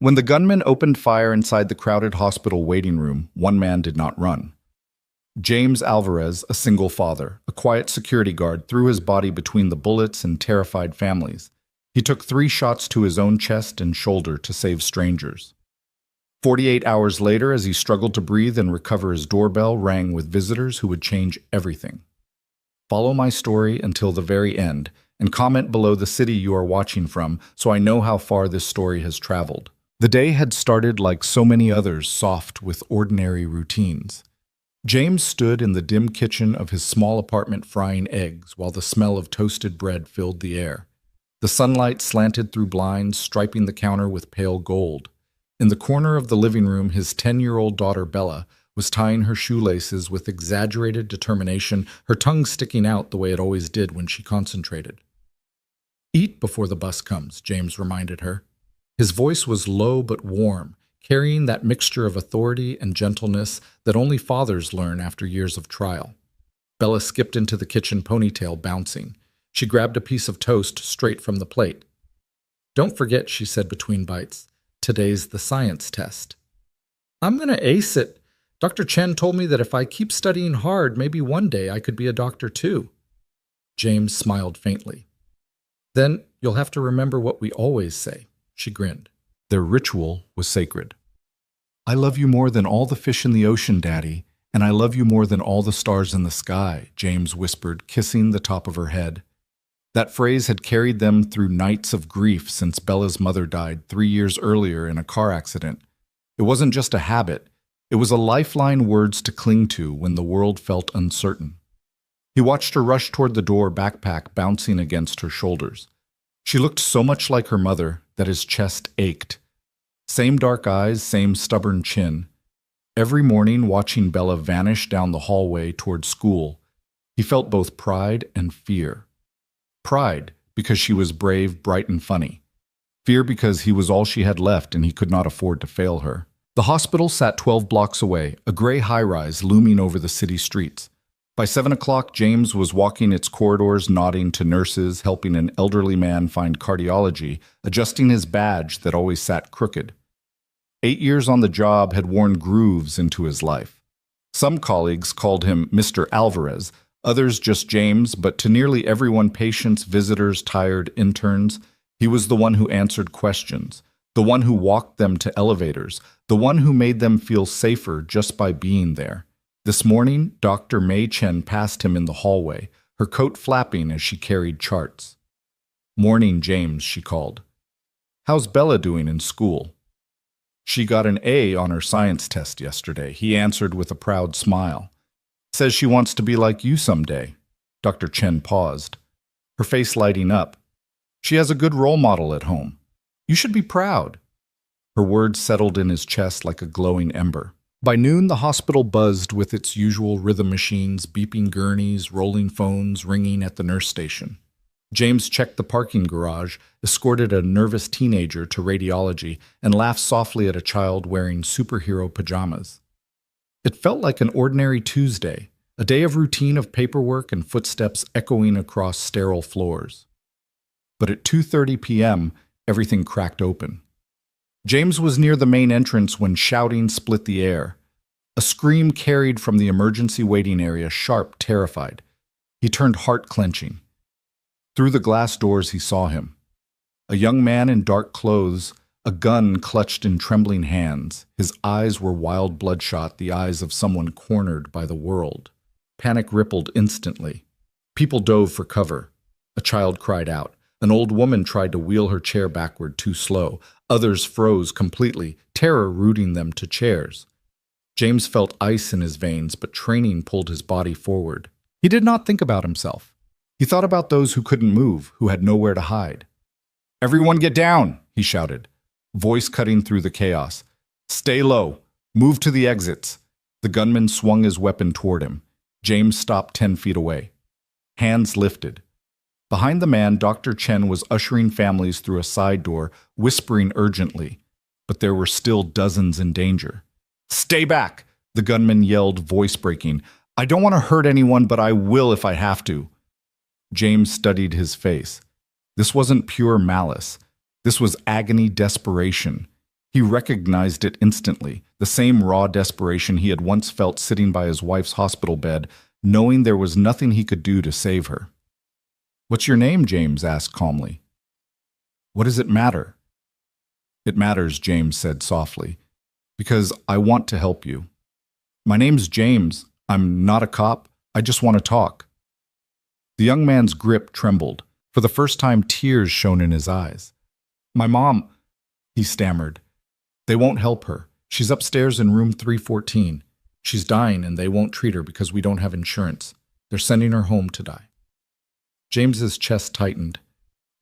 When the gunman opened fire inside the crowded hospital waiting room, one man did not run. James Alvarez, a single father, a quiet security guard, threw his body between the bullets and terrified families. He took 3 shots to his own chest and shoulder to save strangers. 48 hours later, as he struggled to breathe and recover, his doorbell rang with visitors who would change everything. Follow my story until the very end, and comment below the city you are watching from so I know how far this story has traveled. The day had started like so many others, soft with ordinary routines. James stood in the dim kitchen of his small apartment frying eggs while the smell of toasted bread filled the air. The sunlight slanted through blinds, striping the counter with pale gold. In the corner of the living room, his 10-year-old daughter Bella was tying her shoelaces with exaggerated determination, her tongue sticking out the way it always did when she concentrated. "Eat before the bus comes," James reminded her. His voice was low but warm, carrying that mixture of authority and gentleness that only fathers learn after years of trial. Bella skipped into the kitchen, ponytail bouncing. She grabbed a piece of toast straight from the plate. "Don't forget," she said between bites, "today's the science test." "I'm going to ace it. Dr. Chen told me that if I keep studying hard, maybe one day I could be a doctor too." James smiled faintly. "Then you'll have to remember what we always say," she grinned. Their ritual was sacred. "I love you more than all the fish in the ocean, Daddy, and I love you more than all the stars in the sky," James whispered, kissing the top of her head. That phrase had carried them through nights of grief since Bella's mother died 3 years earlier in a car accident. It wasn't just a habit, it was a lifeline, words to cling to when the world felt uncertain. He watched her rush toward the door, backpack bouncing against her shoulders. She looked so much like her mother that his chest ached. Same dark eyes, same stubborn chin. Every morning, watching Bella vanish down the hallway toward school, he felt both pride and fear. Pride, because she was brave, bright, and funny. Fear, because he was all she had left and he could not afford to fail her. The hospital sat 12 blocks away, a gray high-rise looming over the city streets. By 7 o'clock, James was walking its corridors, nodding to nurses, helping an elderly man find cardiology, adjusting his badge that always sat crooked. 8 years on the job had worn grooves into his life. Some colleagues called him Mr. Alvarez, others just James, but to nearly everyone, patients, visitors, tired interns, he was the one who answered questions, the one who walked them to elevators, the one who made them feel safer just by being there. This morning, Dr. Mei Chen passed him in the hallway, her coat flapping as she carried charts. "Morning, James," she called. "How's Bella doing in school?" "She got an A on her science test yesterday," he answered with a proud smile. "Says she wants to be like you someday." Dr. Chen paused, her face lighting up. "She has a good role model at home. You should be proud." Her words settled in his chest like a glowing ember. By noon, the hospital buzzed with its usual rhythm machines, beeping gurneys, rolling phones, ringing at the nurse station. James checked the parking garage, escorted a nervous teenager to radiology, and laughed softly at a child wearing superhero pajamas. It felt like an ordinary Tuesday, a day of routine of paperwork and footsteps echoing across sterile floors. But at 2:30 p.m., everything cracked open. James was near the main entrance when shouting split the air. A scream carried from the emergency waiting area, sharp, terrified. He turned, heart-clenching. Through the glass doors he saw him. A young man in dark clothes, a gun clutched in trembling hands. His eyes were wild, bloodshot, the eyes of someone cornered by the world. Panic rippled instantly. People dove for cover. A child cried out. An old woman tried to wheel her chair backward, too slow. Others froze completely, terror rooting them to chairs. James felt ice in his veins, but training pulled his body forward. He did not think about himself. He thought about those who couldn't move, who had nowhere to hide. "Everyone get down," he shouted, voice cutting through the chaos. "Stay low. Move to the exits." The gunman swung his weapon toward him. James stopped 10 feet away. Hands lifted. Behind the man, Dr. Chen was ushering families through a side door, whispering urgently. But there were still dozens in danger. "Stay back!" the gunman yelled, voice breaking. "I don't want to hurt anyone, but I will if I have to." James studied his face. This wasn't pure malice. This was agony, desperation. He recognized it instantly, the same raw desperation he had once felt sitting by his wife's hospital bed, knowing there was nothing he could do to save her. "What's your name?" James asked calmly. "What does it matter?" "It matters," James said softly, "because I want to help you. My name's James. I'm not a cop. I just want to talk." The young man's grip trembled. For the first time, tears shone in his eyes. "My mom," he stammered. "They won't help her. She's upstairs in room 314. She's dying and they won't treat her because we don't have insurance. They're sending her home to die." James's chest tightened.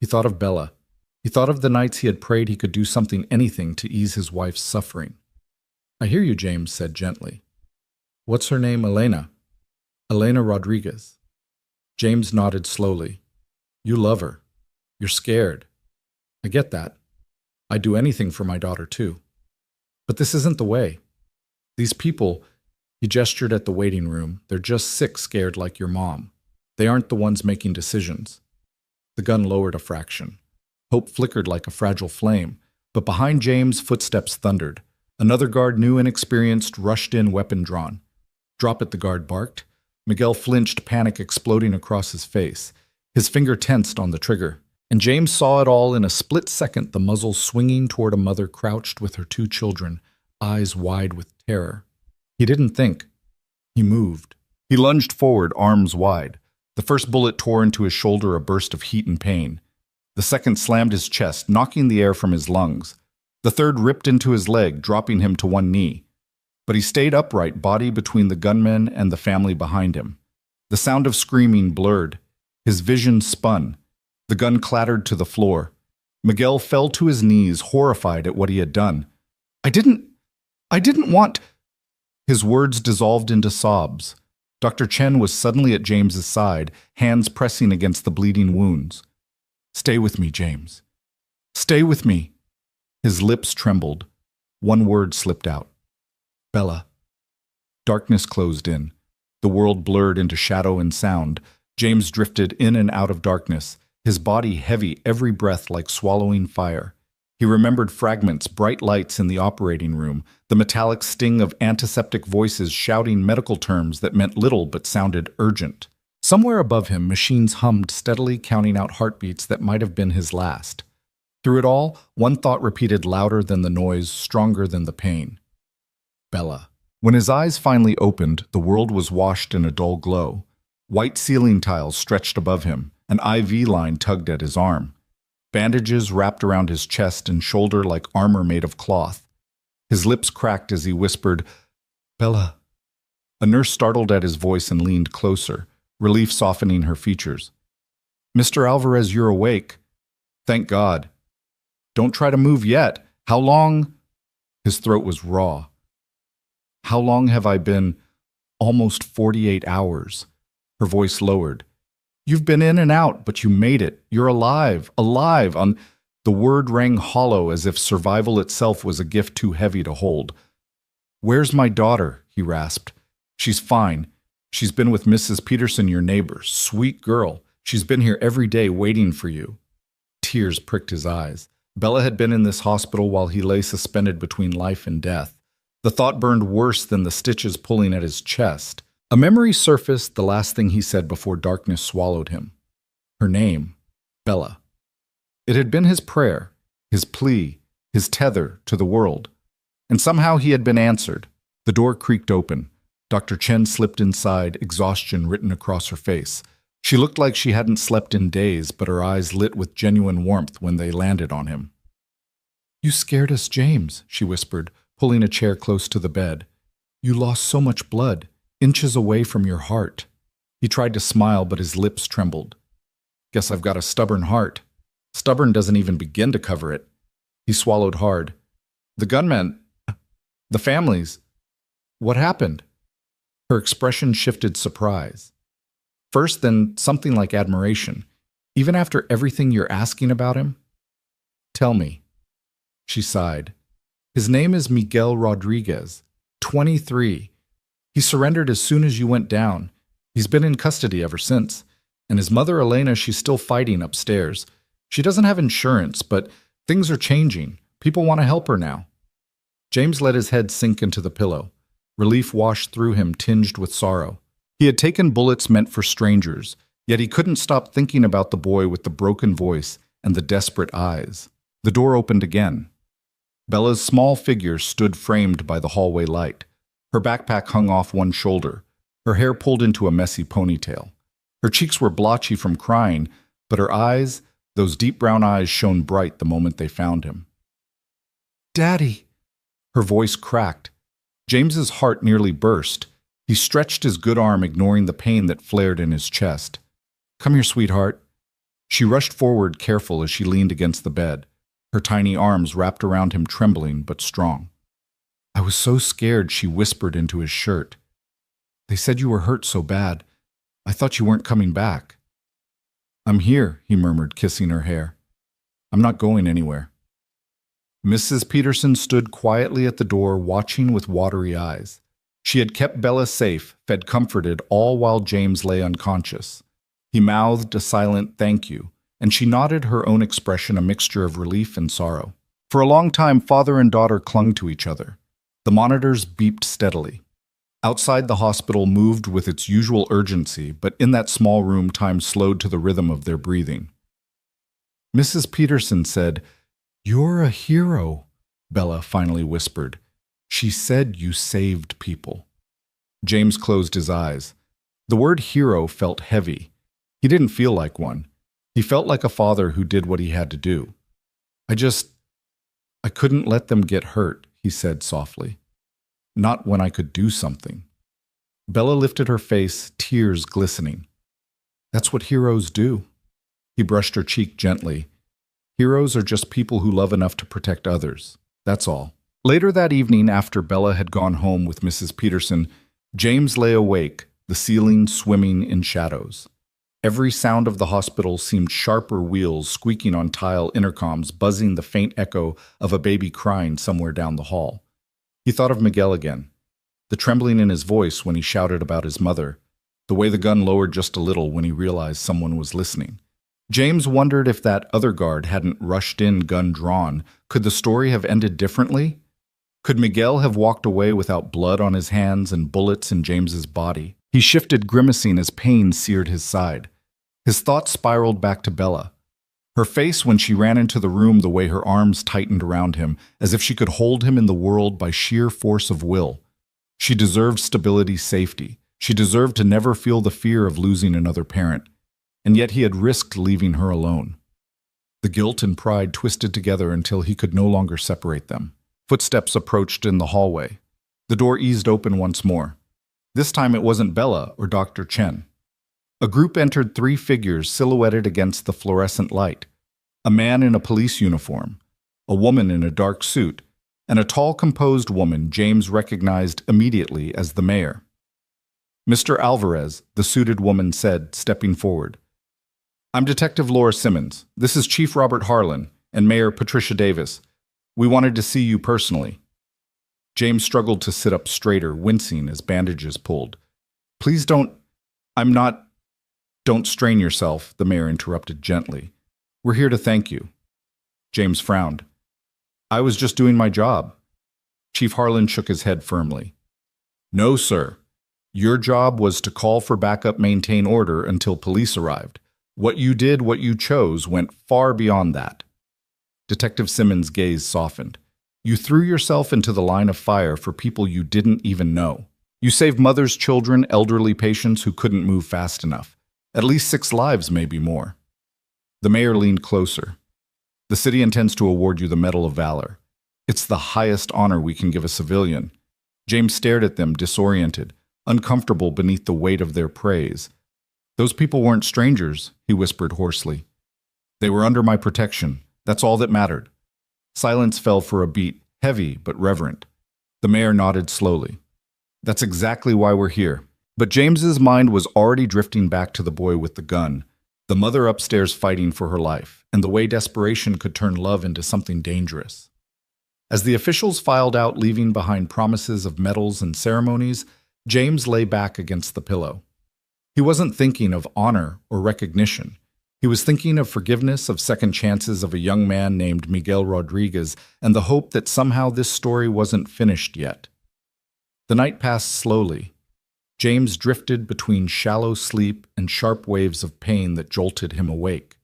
He thought of Bella. He thought of the nights he had prayed he could do anything to ease his wife's suffering. "I hear you," James said gently. "What's her name?" "Elena. Elena Rodriguez." James nodded slowly. "You love her. You're scared. I get that. I'd do anything for my daughter too. But this isn't the way. These people," he gestured at the waiting room, "they're just sick scared like your mom. They aren't the ones making decisions." The gun lowered a fraction. Hope flickered like a fragile flame, but behind James, footsteps thundered. Another guard, new and experienced, rushed in, weapon drawn. "Drop it," the guard barked. Miguel flinched, panic exploding across his face. His finger tensed on the trigger, and James saw it all in a split second, the muzzle swinging toward a mother crouched with her 2 children, eyes wide with terror. He didn't think. He moved. He lunged forward, arms wide. The first bullet tore into his shoulder, a burst of heat and pain. The second slammed his chest, knocking the air from his lungs. The third ripped into his leg, dropping him to one knee. But he stayed upright, body between the gunmen and the family behind him. The sound of screaming blurred. His vision spun. The gun clattered to the floor. Miguel fell to his knees, horrified at what he had done. I didn't want..." His words dissolved into sobs. Dr. Chen was suddenly at James's side, hands pressing against the bleeding wounds. "Stay with me, James. Stay with me." His lips trembled. One word slipped out. "Bella." Darkness closed in. The world blurred into shadow and sound. James drifted in and out of darkness, his body heavy, every breath like swallowing fire. He remembered fragments, bright lights in the operating room, the metallic sting of antiseptic voices shouting medical terms that meant little but sounded urgent. Somewhere above him, machines hummed steadily, counting out heartbeats that might have been his last. Through it all, one thought repeated louder than the noise, stronger than the pain. Bella. When his eyes finally opened, the world was washed in a dull glow. White ceiling tiles stretched above him. An IV line tugged at his arm. Bandages wrapped around his chest and shoulder like armor made of cloth. His lips cracked as he whispered, "Bella." A nurse startled at his voice and leaned closer, relief softening her features. "Mr. Alvarez, you're awake." "Thank God." "Don't try to move yet. How long?" His throat was raw. "How long have I been?" "Almost 48 hours." Her voice lowered. "You've been in and out, but you made it. You're alive, alive." The word rang hollow as if survival itself was a gift too heavy to hold. "Where's my daughter?" he rasped. "She's fine. She's been with Mrs. Peterson, your neighbor. Sweet girl. She's been here every day waiting for you." Tears pricked his eyes. Bella had been in this hospital while he lay suspended between life and death. The thought burned worse than the stitches pulling at his chest. A memory surfaced, the last thing he said before darkness swallowed him. Her name, Bella. It had been his prayer, his plea, his tether to the world. And somehow he had been answered. The door creaked open. Dr. Chen slipped inside, exhaustion written across her face. She looked like she hadn't slept in days, but her eyes lit with genuine warmth when they landed on him. "You scared us, James," she whispered, pulling a chair close to the bed. "You lost so much blood, inches away from your heart." He tried to smile, but his lips trembled. "Guess I've got a stubborn heart. Stubborn doesn't even begin to cover it." He swallowed hard. "The gunmen, the families, what happened?" Her expression shifted surprise. First, then something like admiration. "Even after everything you're asking about him?" "Tell me." She sighed. "His name is Miguel Rodriguez, 23. He surrendered as soon as you went down. He's been in custody ever since. And his mother, Elena, she's still fighting upstairs. She doesn't have insurance, but things are changing. People want to help her now." James let his head sink into the pillow. Relief washed through him, tinged with sorrow. He had taken bullets meant for strangers, yet he couldn't stop thinking about the boy with the broken voice and the desperate eyes. The door opened again. Bella's small figure stood framed by the hallway light. Her backpack hung off one shoulder, her hair pulled into a messy ponytail. Her cheeks were blotchy from crying, but her eyes, those deep brown eyes, shone bright the moment they found him. "Daddy!" Her voice cracked. James's heart nearly burst. He stretched his good arm, ignoring the pain that flared in his chest. "Come here, sweetheart." She rushed forward, careful as she leaned against the bed, her tiny arms wrapped around him, trembling but strong. "I was so scared," she whispered into his shirt. "They said you were hurt so bad. I thought you weren't coming back." "I'm here," he murmured, kissing her hair. "I'm not going anywhere." Mrs. Peterson stood quietly at the door, watching with watery eyes. She had kept Bella safe, fed, comforted, all while James lay unconscious. He mouthed a silent thank you, and she nodded, her own expression a mixture of relief and sorrow. For a long time, father and daughter clung to each other. The monitors beeped steadily. Outside, the hospital moved with its usual urgency, but in that small room, time slowed to the rhythm of their breathing. Mrs. Peterson said, "You're a hero," Bella finally whispered. "She said you saved people." James closed his eyes. The word hero felt heavy. He didn't feel like one. He felt like a father who did what he had to do. I couldn't let them get hurt," he said softly. "Not when I could do something." Bella lifted her face, tears glistening. "That's what heroes do." He brushed her cheek gently. "Heroes are just people who love enough to protect others. That's all." Later that evening, after Bella had gone home with Mrs. Peterson, James lay awake, the ceiling swimming in shadows. Every sound of the hospital seemed sharper wheels squeaking on tile intercoms, buzzing the faint echo of a baby crying somewhere down the hall. He thought of Miguel again, the trembling in his voice when he shouted about his mother, the way the gun lowered just a little when he realized someone was listening. James wondered if that other guard hadn't rushed in, gun drawn. Could the story have ended differently? Could Miguel have walked away without blood on his hands and bullets in James's body? He shifted, grimacing as pain seared his side. His thoughts spiraled back to Bella. Her face when she ran into the room, the way her arms tightened around him, as if she could hold him in the world by sheer force of will. She deserved stability, safety. She deserved to never feel the fear of losing another parent. And yet he had risked leaving her alone. The guilt and pride twisted together until he could no longer separate them. Footsteps approached in the hallway. The door eased open once more. This time it wasn't Bella or Dr. Chen. A group entered, 3 figures silhouetted against the fluorescent light. A man in a police uniform, a woman in a dark suit, and a tall, composed woman James recognized immediately as the mayor. "Mr. Alvarez," the suited woman said, stepping forward. "I'm Detective Laura Simmons. This is Chief Robert Harlan and Mayor Patricia Davis. We wanted to see you personally." James struggled to sit up straighter, wincing as bandages pulled. "Please don't... I'm not... Don't strain yourself," the mayor interrupted gently. "We're here to thank you." James frowned. "I was just doing my job." Chief Harlan shook his head firmly. "No, sir. Your job was to call for backup, maintain order until police arrived. What you did, what you chose, went far beyond that." Detective Simmons' gaze softened. "You threw yourself into the line of fire for people you didn't even know. You saved mothers, children, elderly patients who couldn't move fast enough. At least 6 lives, maybe more." The mayor leaned closer. "The city intends to award you the Medal of Valor. It's the highest honor we can give a civilian." James stared at them, disoriented, uncomfortable beneath the weight of their praise. "Those people weren't strangers," he whispered hoarsely. "They were under my protection. That's all that mattered." Silence fell for a beat, heavy but reverent. The mayor nodded slowly. "That's exactly why we're here." But James's mind was already drifting back to the boy with the gun, the mother upstairs fighting for her life, and the way desperation could turn love into something dangerous. As the officials filed out, leaving behind promises of medals and ceremonies, James lay back against the pillow. He wasn't thinking of honor or recognition. He was thinking of forgiveness, of second chances, of a young man named Miguel Rodriguez, and the hope that somehow this story wasn't finished yet. The night passed slowly. James drifted between shallow sleep and sharp waves of pain that jolted him awake.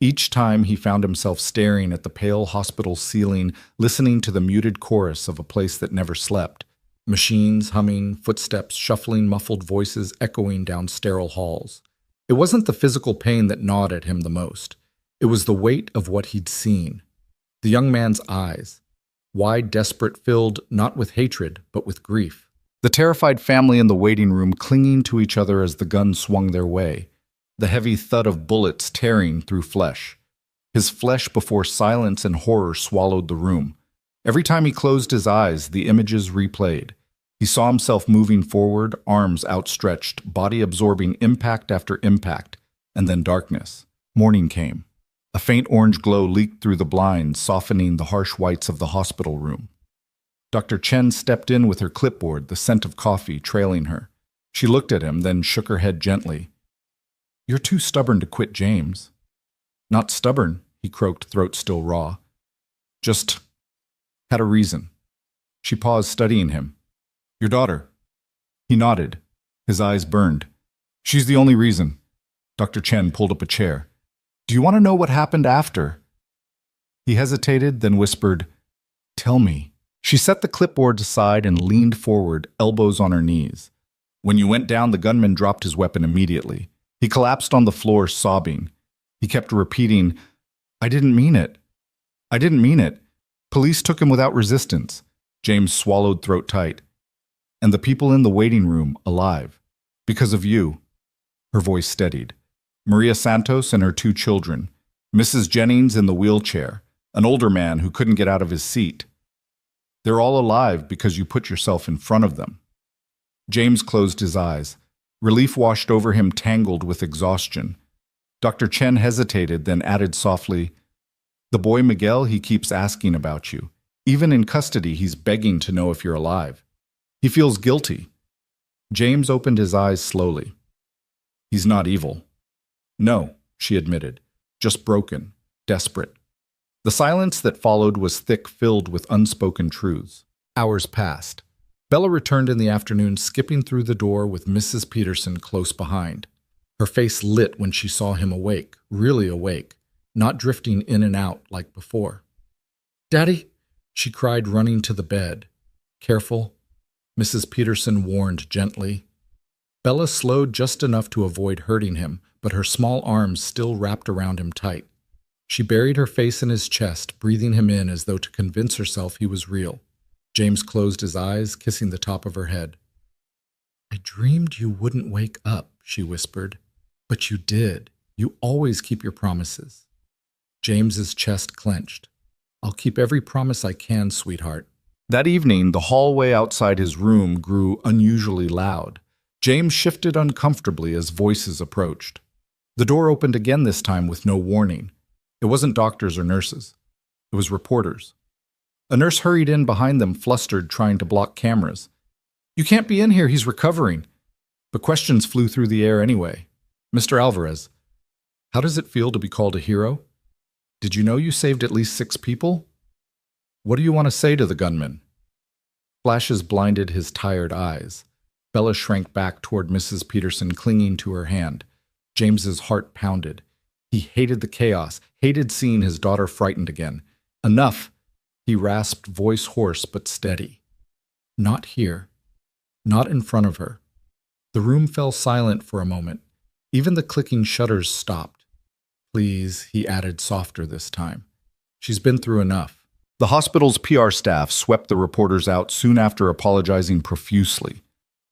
Each time he found himself staring at the pale hospital ceiling, listening to the muted chorus of a place that never slept. Machines humming, footsteps shuffling, muffled voices echoing down sterile halls. It wasn't the physical pain that gnawed at him the most. It was the weight of what he'd seen. The young man's eyes, wide, desperate, filled not with hatred, but with grief. The terrified family in the waiting room clinging to each other as the gun swung their way. The heavy thud of bullets tearing through flesh. His flesh before silence and horror swallowed the room. Every time he closed his eyes, the images replayed. He saw himself moving forward, arms outstretched, body absorbing impact after impact, and then darkness. Morning came. A faint orange glow leaked through the blinds, softening the harsh whites of the hospital room. Dr. Chen stepped in with her clipboard, the scent of coffee trailing her. She looked at him, then shook her head gently. "You're too stubborn to quit, James." "Not stubborn," he croaked, throat still raw. "Just had a reason." She paused, studying him. "Your daughter." He nodded. His eyes burned. "She's the only reason." Dr. Chen pulled up a chair. "Do you want to know what happened after?" He hesitated, then whispered, "Tell me." She set the clipboard aside and leaned forward, elbows on her knees. "When you went down, the gunman dropped his weapon immediately. He collapsed on the floor, sobbing. He kept repeating, 'I didn't mean it. I didn't mean it.' Police took him without resistance." James swallowed, throat tight. "And the people in the waiting room alive. Because of you." Her voice steadied. "Maria Santos and her 2 children. Mrs. Jennings in the wheelchair. An older man who couldn't get out of his seat. They're all alive because you put yourself in front of them." James closed his eyes. Relief washed over him, tangled with exhaustion. Dr. Chen hesitated, then added softly, "The boy Miguel, he keeps asking about you. Even in custody, he's begging to know if you're alive. He feels guilty." James opened his eyes slowly. "He's not evil." "No," she admitted, "just broken, desperate." The silence that followed was thick, filled with unspoken truths. Hours passed. Bella returned in the afternoon, skipping through the door with Mrs. Peterson close behind. Her face lit when she saw him awake, really awake, not drifting in and out like before. "Daddy," she cried, running to the bed. "Careful," Mrs. Peterson warned gently. Bella slowed just enough to avoid hurting him, but her small arms still wrapped around him tight. She buried her face in his chest, breathing him in as though to convince herself he was real. James closed his eyes, kissing the top of her head. "I dreamed you wouldn't wake up," she whispered. "But you did. You always keep your promises." James's chest clenched. "I'll keep every promise I can, sweetheart." That evening, the hallway outside his room grew unusually loud. James shifted uncomfortably as voices approached. The door opened again, this time with no warning. It wasn't doctors or nurses. It was reporters. A nurse hurried in behind them, flustered, trying to block cameras. "You can't be in here, he's recovering." But questions flew through the air anyway. "Mr. Alvarez, how does it feel to be called a hero? Did you know you saved at least 6 people? What do you want to say to the gunman?" Flashes blinded his tired eyes. Bella shrank back toward Mrs. Peterson, clinging to her hand. James's heart pounded. He hated the chaos, hated seeing his daughter frightened again. "Enough!" He rasped, voice hoarse but steady. "Not here. Not in front of her." The room fell silent for a moment. Even the clicking shutters stopped. "Please," he added softer this time. "She's been through enough." The hospital's PR staff swept the reporters out soon after apologizing profusely.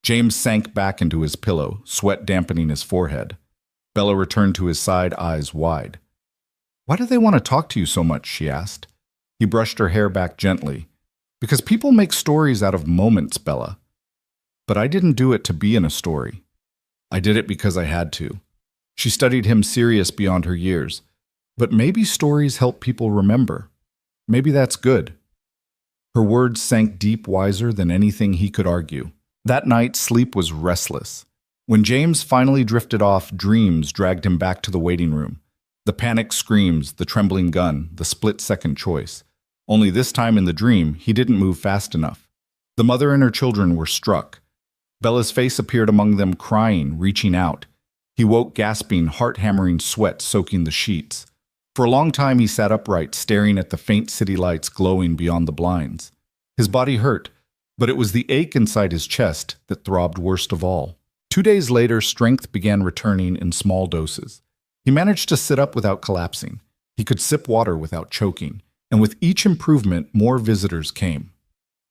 James sank back into his pillow, sweat dampening his forehead. Bella returned to his side, eyes wide. "Why do they want to talk to you so much?" she asked. He brushed her hair back gently. "Because people make stories out of moments, Bella. But I didn't do it to be in a story. I did it because I had to." She studied him, serious beyond her years. "But maybe stories help people remember. Maybe that's good." Her words sank deep, wiser than anything he could argue. That night, sleep was restless. When James finally drifted off, dreams dragged him back to the waiting room. The panic screams, the trembling gun, the split-second choice. Only this time in the dream, he didn't move fast enough. The mother and her children were struck. Bella's face appeared among them, crying, reaching out. He woke gasping, heart-hammering sweat soaking the sheets. For a long time he sat upright, staring at the faint city lights glowing beyond the blinds. His body hurt, but it was the ache inside his chest that throbbed worst of all. 2 days later, strength began returning in small doses. He managed to sit up without collapsing. He could sip water without choking. And with each improvement, more visitors came.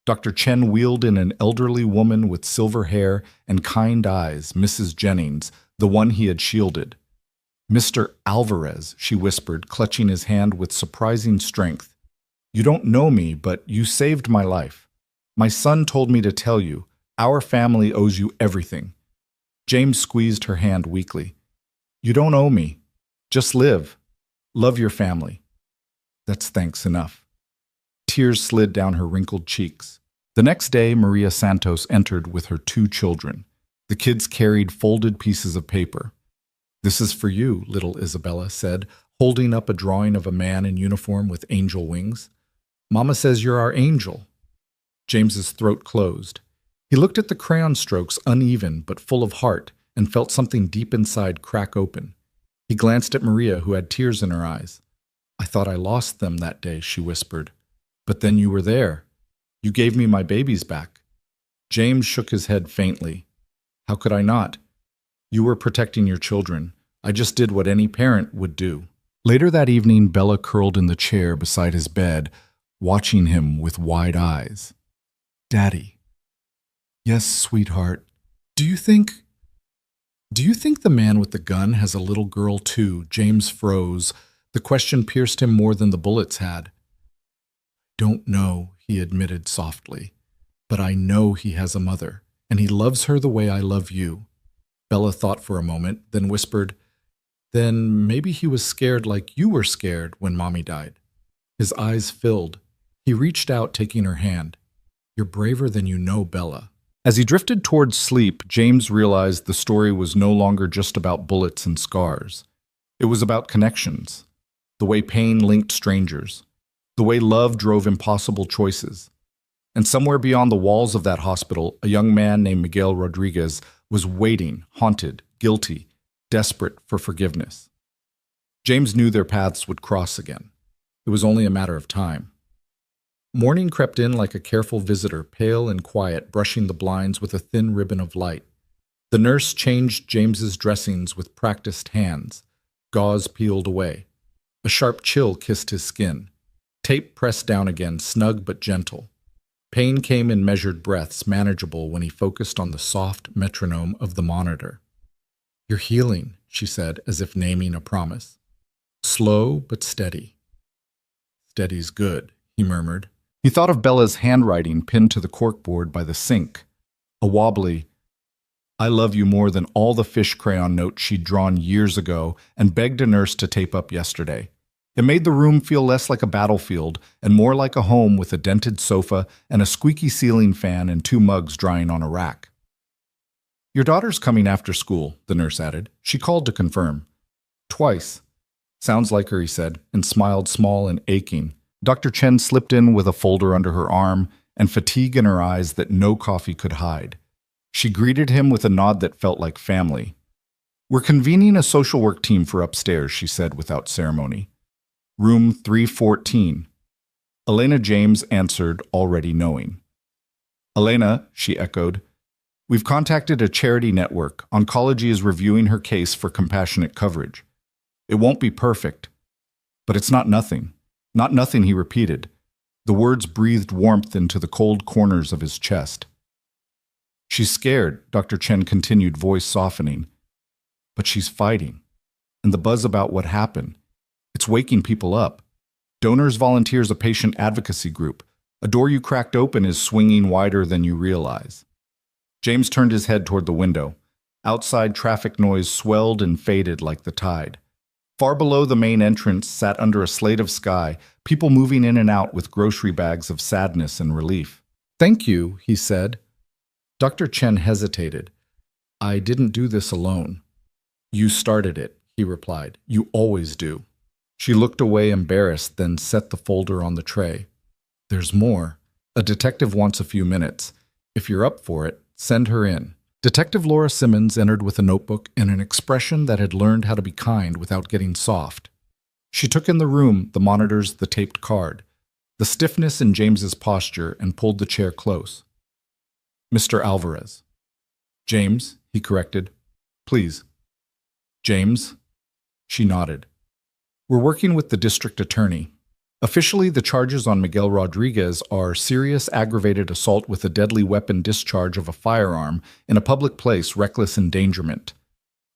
Dr. Chen wheeled in an elderly woman with silver hair and kind eyes, Mrs. Jennings, the one he had shielded. "Mr. Alvarez," she whispered, clutching his hand with surprising strength. "You don't know me, but you saved my life. My son told me to tell you, our family owes you everything." James squeezed her hand weakly. "You don't owe me. Just live. Love your family." "That's thanks enough." Tears slid down her wrinkled cheeks. The next day, Maria Santos entered with her 2 children. The kids carried folded pieces of paper. "This is for you," little Isabella said, holding up a drawing of a man in uniform with angel wings. "Mama says you're our angel." James's throat closed. He looked at the crayon strokes, uneven but full of heart, and felt something deep inside crack open. He glanced at Maria, who had tears in her eyes. "I thought I lost them that day," she whispered. "But then you were there. You gave me my babies back." James shook his head faintly. "How could I not? You were protecting your children. I just did what any parent would do." Later that evening, Bella curled in the chair beside his bed, watching him with wide eyes. "Daddy." "Yes, sweetheart. Do you think the man with the gun has a little girl too?" James froze. The question pierced him more than the bullets had. "Don't know," he admitted softly. "But I know he has a mother, and he loves her the way I love you." Bella thought for a moment, then whispered, "Then maybe he was scared like you were scared when Mommy died." His eyes filled. He reached out, taking her hand. "You're braver than you know, Bella." As he drifted towards sleep, James realized the story was no longer just about bullets and scars. It was about connections, the way pain linked strangers, the way love drove impossible choices. And somewhere beyond the walls of that hospital, a young man named Miguel Rodriguez was waiting, haunted, guilty, desperate for forgiveness. James knew their paths would cross again. It was only a matter of time. Morning crept in like a careful visitor, pale and quiet, brushing the blinds with a thin ribbon of light. The nurse changed James's dressings with practiced hands. Gauze peeled away. A sharp chill kissed his skin. Tape pressed down again, snug but gentle. Pain came in measured breaths, manageable when he focused on the soft metronome of the monitor. "You're healing," she said, as if naming a promise. "Slow but steady." "Steady's good," he murmured. He thought of Bella's handwriting pinned to the corkboard by the sink. A wobbly, "I love you more than all the fish crayon notes she'd drawn years ago and begged a nurse to tape up yesterday." It made the room feel less like a battlefield and more like a home with a dented sofa and a squeaky ceiling fan and 2 mugs drying on a rack. "Your daughter's coming after school," the nurse added. She called to confirm. "Twice." "Sounds like her," he said, and smiled small and aching. Dr. Chen slipped in with a folder under her arm and fatigue in her eyes that no coffee could hide. She greeted him with a nod that felt like family. "We're convening a social work team for upstairs," she said without ceremony. "Room 314. Elena James answered, already knowing. "Elena," she echoed, "we've contacted a charity network. Oncology is reviewing her case for compassionate coverage. It won't be perfect, but it's not nothing. Not nothing," he repeated. The words breathed warmth into the cold corners of his chest. "She's scared," Dr. Chen continued, voice softening. "But she's fighting. And the buzz about what happened, it's waking people up. Donors volunteers a patient advocacy group. A door you cracked open is swinging wider than you realize." James turned his head toward the window. Outside, traffic noise swelled and faded like the tide. Far below the main entrance sat under a slate of sky, people moving in and out with grocery bags of sadness and relief. "Thank you," he said. Dr. Chen hesitated. "I didn't do this alone." "You started it," he replied. You always do. She looked away embarrassed, then set the folder on the tray. There's more. A detective wants a few minutes. If you're up for it, send her in. Detective Laura Simmons entered with a notebook and an expression that had learned how to be kind without getting soft. She took in the room, the monitors, the taped card, the stiffness in James's posture, and pulled the chair close. Mr. Alvarez. James, he corrected. Please. James? She nodded. We're working with the district attorney. Officially, the charges on Miguel Rodriguez are serious aggravated assault with a deadly weapon discharge of a firearm in a public place, reckless endangerment.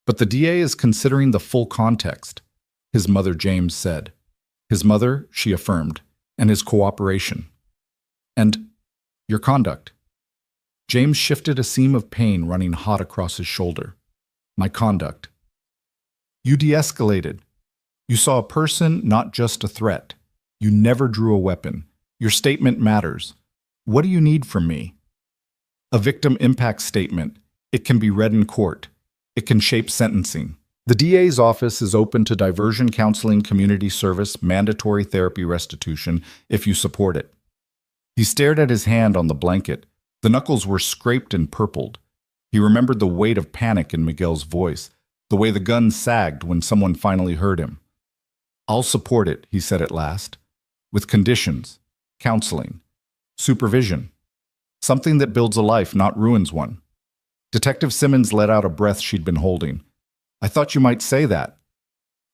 But the DA is considering the full context, his mother James said. His mother, she affirmed, and his cooperation. And your conduct. James shifted a seam of pain running hot across his shoulder. My conduct. You de-escalated. You saw a person, not just a threat. You never drew a weapon. Your statement matters. What do you need from me? A victim impact statement. It can be read in court. It can shape sentencing. The DA's office is open to diversion counseling, community service, mandatory therapy restitution, if you support it. He stared at his hand on the blanket. The knuckles were scraped and purpled. He remembered the weight of panic in Miguel's voice, the way the gun sagged when someone finally heard him. I'll support it, he said at last, with conditions, counseling, supervision, something that builds a life, not ruins one. Detective Simmons let out a breath she'd been holding. I thought you might say that.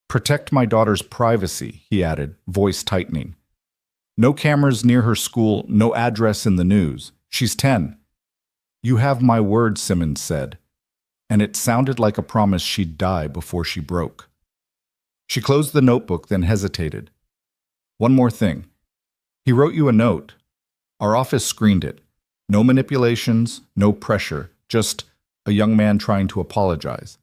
Protect my daughter's privacy, he added, voice tightening. No cameras near her school, no address in the news. She's 10. You have my word, Simmons said, and it sounded like a promise she'd die before she broke. She closed the notebook, then hesitated. One more thing. He wrote you a note. Our office screened it. No manipulations, no pressure, just a young man trying to apologize.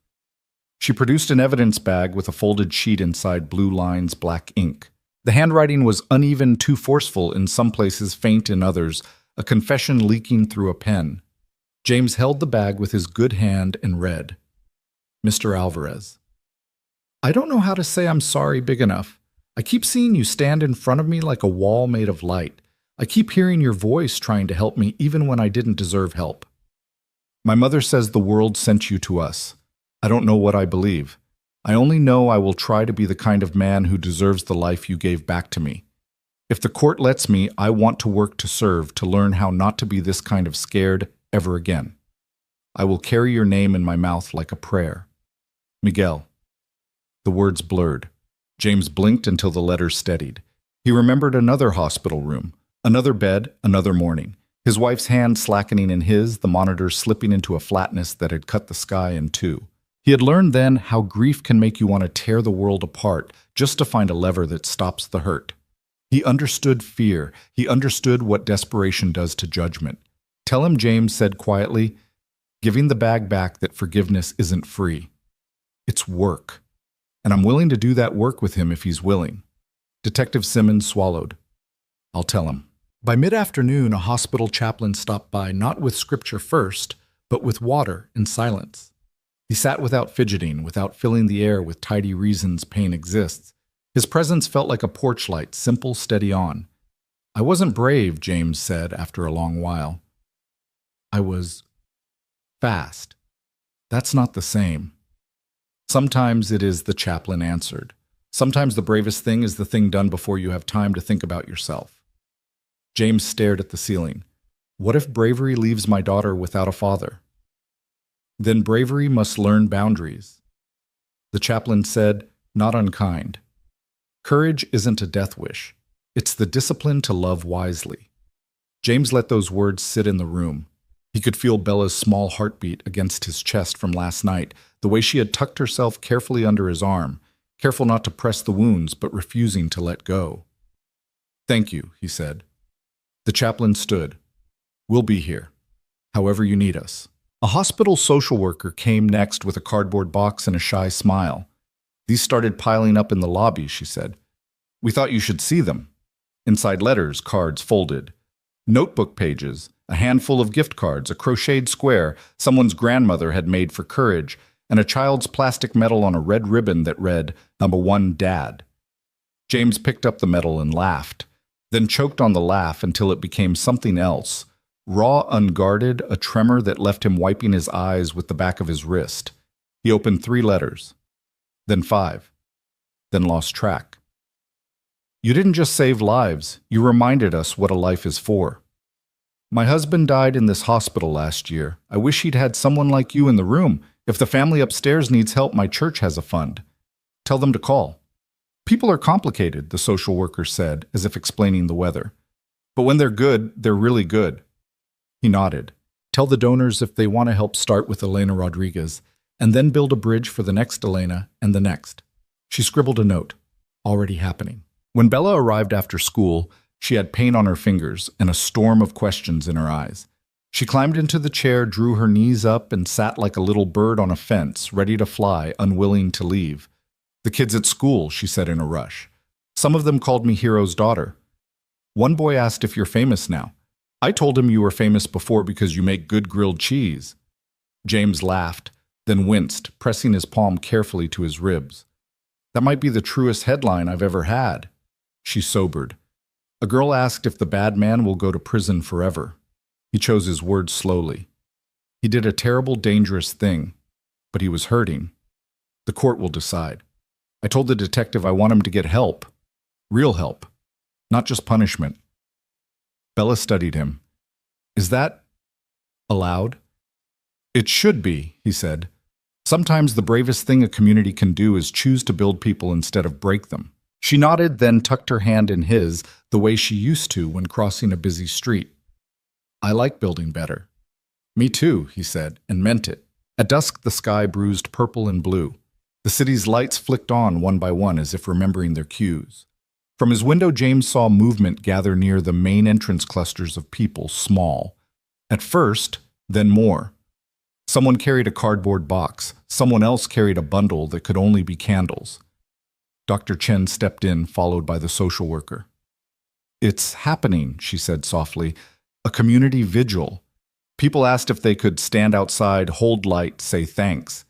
She produced an evidence bag with a folded sheet inside, blue lines, black ink. The handwriting was uneven, too forceful in some places, faint in others, a confession leaking through a pen. James held the bag with his good hand and read, Mr. Alvarez. I don't know how to say I'm sorry big enough. I keep seeing you stand in front of me like a wall made of light. I keep hearing your voice trying to help me even when I didn't deserve help. My mother says the world sent you to us. I don't know what I believe. I only know I will try to be the kind of man who deserves the life you gave back to me. If the court lets me, I want to work to serve, to learn how not to be this kind of scared ever again. I will carry your name in my mouth like a prayer. Miguel. The words blurred. James blinked until the letters steadied. He remembered another hospital room, another bed, another morning. His wife's hand slackening in his, the monitor slipping into a flatness that had cut the sky in two. He had learned then how grief can make you want to tear the world apart just to find a lever that stops the hurt. He understood fear. He understood what desperation does to judgment. Tell him, James said quietly, giving the bag back, that forgiveness isn't free. It's work. And I'm willing to do that work with him if he's willing. Detective Simmons swallowed. I'll tell him. By mid-afternoon, a hospital chaplain stopped by, not with scripture first, but with water and silence. He sat without fidgeting, without filling the air with tidy reasons pain exists. His presence felt like a porch light, simple, steady on. I wasn't brave, James said after a long while. I was fast. That's not the same. Sometimes it is, the chaplain answered. Sometimes the bravest thing is the thing done before you have time to think about yourself. James stared at the ceiling. What if bravery leaves my daughter without a father? Then bravery must learn boundaries. The chaplain said, not unkind. Courage isn't a death wish. It's the discipline to love wisely. James let those words sit in the room. He could feel Bella's small heartbeat against his chest from last night, the way she had tucked herself carefully under his arm, careful not to press the wounds, but refusing to let go. Thank you, he said. The chaplain stood. We'll be here, however you need us. A hospital social worker came next with a cardboard box and a shy smile. These started piling up in the lobby, she said. We thought you should see them. Inside letters, cards folded. Notebook pages, a handful of gift cards, a crocheted square someone's grandmother had made for courage, and a child's plastic medal on a red ribbon that read, "Number 1 Dad." James picked up the medal and laughed, then choked on the laugh until it became something else. Raw, unguarded, a tremor that left him wiping his eyes with the back of his wrist. He opened 3 letters, then 5, then lost track. "You didn't just save lives, you reminded us what a life is for. My husband died in this hospital last year. I wish he'd had someone like you in the room. If the family upstairs needs help, my church has a fund. Tell them to call." "People are complicated," the social worker said, as if explaining the weather. "But when they're good, they're really good." He nodded. "Tell the donors if they want to help start with Elena Rodriguez, and then build a bridge for the next Elena and the next." She scribbled a note. Already happening. When Bella arrived after school, she had pain on her fingers and a storm of questions in her eyes. She climbed into the chair, drew her knees up, and sat like a little bird on a fence, ready to fly, unwilling to leave. "The kids at school," she said in a rush. "Some of them called me Hero's daughter. One boy asked if you're famous now. I told him you were famous before because you make good grilled cheese." James laughed, then winced, pressing his palm carefully to his ribs. "That might be the truest headline I've ever had." She sobered. "A girl asked if the bad man will go to prison forever." He chose his words slowly. "He did a terrible, dangerous thing, but he was hurting. The court will decide. I told the detective I want him to get help. Real help. Not just punishment." Bella studied him. "Is that allowed?" "It should be," he said. "Sometimes the bravest thing a community can do is choose to build people instead of break them." She nodded, then tucked her hand in his, the way she used to when crossing a busy street. "I like building better." "Me too," he said, and meant it. At dusk, the sky bruised purple and blue. The city's lights flicked on one by one as if remembering their cues. From his window, James saw movement gather near the main entrance clusters of people, small. At first, then more. Someone carried a cardboard box. Someone else carried a bundle that could only be candles. Dr. Chen stepped in, followed by the social worker. "It's happening," she said softly. "A community vigil. People asked if they could stand outside, hold light, say thanks."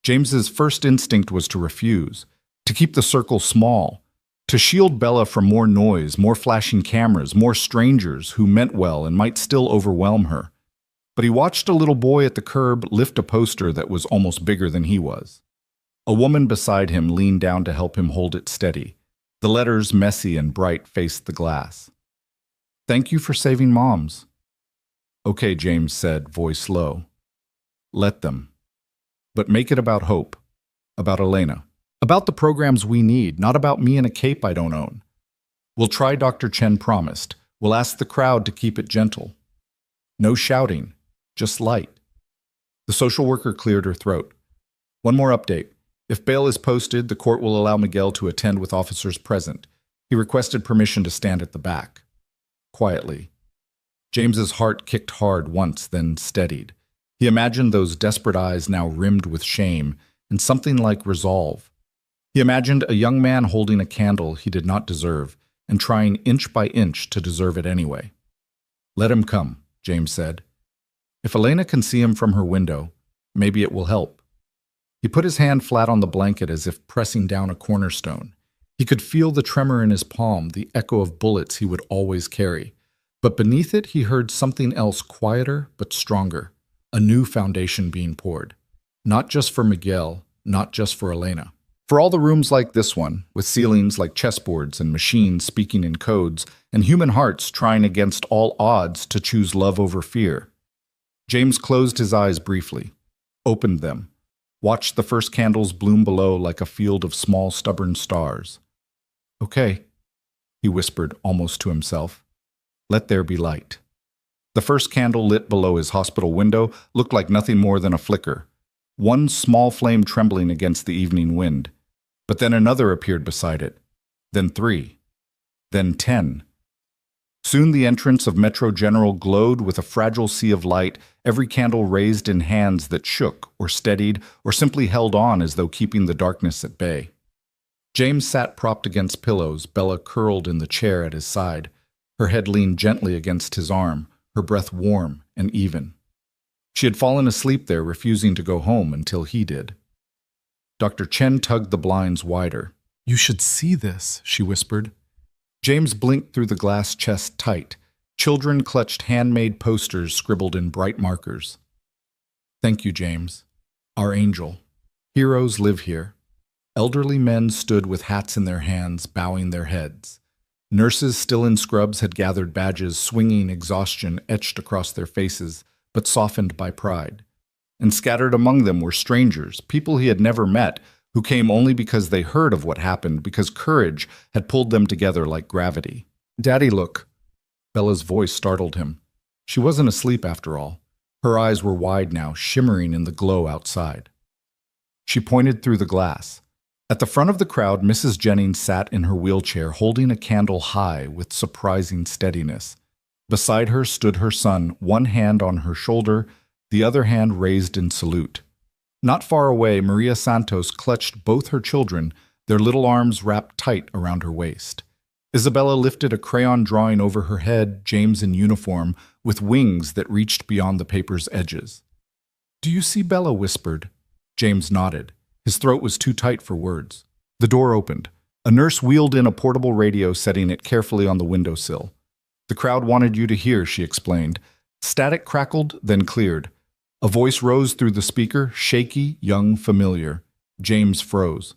James's first instinct was to refuse, to keep the circle small, to shield Bella from more noise, more flashing cameras, more strangers who meant well and might still overwhelm her. But he watched a little boy at the curb lift a poster that was almost bigger than he was. A woman beside him leaned down to help him hold it steady. The letters, messy and bright, faced the glass. "Thank you for saving moms." "Okay," James said, voice low. "Let them. But make it about hope. About Elena. About the programs we need, not about me in a cape I don't own. We'll try," Dr. Chen promised. "We'll ask the crowd to keep it gentle. No shouting, just light." The social worker cleared her throat. "One more update. If bail is posted, the court will allow Miguel to attend with officers present. He requested permission to stand at the back." Quietly. James's heart kicked hard once, then steadied. He imagined those desperate eyes now rimmed with shame and something like resolve. He imagined a young man holding a candle he did not deserve and trying inch by inch to deserve it anyway. "Let him come," James said. "If Elena can see him from her window, maybe it will help." He put his hand flat on the blanket as if pressing down a cornerstone. He could feel the tremor in his palm, the echo of bullets he would always carry. But beneath it, he heard something else quieter but stronger, a new foundation being poured. Not just for Miguel, not just for Elena. For all the rooms like this one, with ceilings like chessboards and machines speaking in codes, and human hearts trying against all odds to choose love over fear. James closed his eyes briefly, opened them, watched the first candles bloom below like a field of small, stubborn stars. "Okay," he whispered almost to himself. "Let there be light." The first candle lit below his hospital window looked like nothing more than a flicker, one small flame trembling against the evening wind. But then another appeared beside it, then 3, then 10. Soon the entrance of Metro General glowed with a fragile sea of light, every candle raised in hands that shook or steadied or simply held on as though keeping the darkness at bay. James sat propped against pillows, Bella curled in the chair at his side, her head leaned gently against his arm, her breath warm and even. She had fallen asleep there, refusing to go home until he did. Dr. Chen tugged the blinds wider. "You should see this," she whispered. James blinked through the glass chest tight. Children clutched handmade posters scribbled in bright markers. "Thank you, James. Our angel. Heroes live here." Elderly men stood with hats in their hands, bowing their heads. Nurses still in scrubs had gathered badges, swinging exhaustion etched across their faces, but softened by pride. And scattered among them were strangers, people he had never met, who came only because they heard of what happened, because courage had pulled them together like gravity. "Daddy, look." Bella's voice startled him. She wasn't asleep after all. Her eyes were wide now, shimmering in the glow outside. She pointed through the glass. At the front of the crowd, Mrs. Jennings sat in her wheelchair, holding a candle high with surprising steadiness. Beside her stood her son, one hand on her shoulder, the other hand raised in salute. Not far away, Maria Santos clutched both her children, their little arms wrapped tight around her waist. Isabella lifted a crayon drawing over her head, James in uniform, with wings that reached beyond the paper's edges. "Do you see?" Bella whispered. James nodded. His throat was too tight for words. The door opened. A nurse wheeled in a portable radio, setting it carefully on the windowsill. "The crowd wanted you to hear," she explained. Static crackled, then cleared. A voice rose through the speaker, shaky, young, familiar. James froze.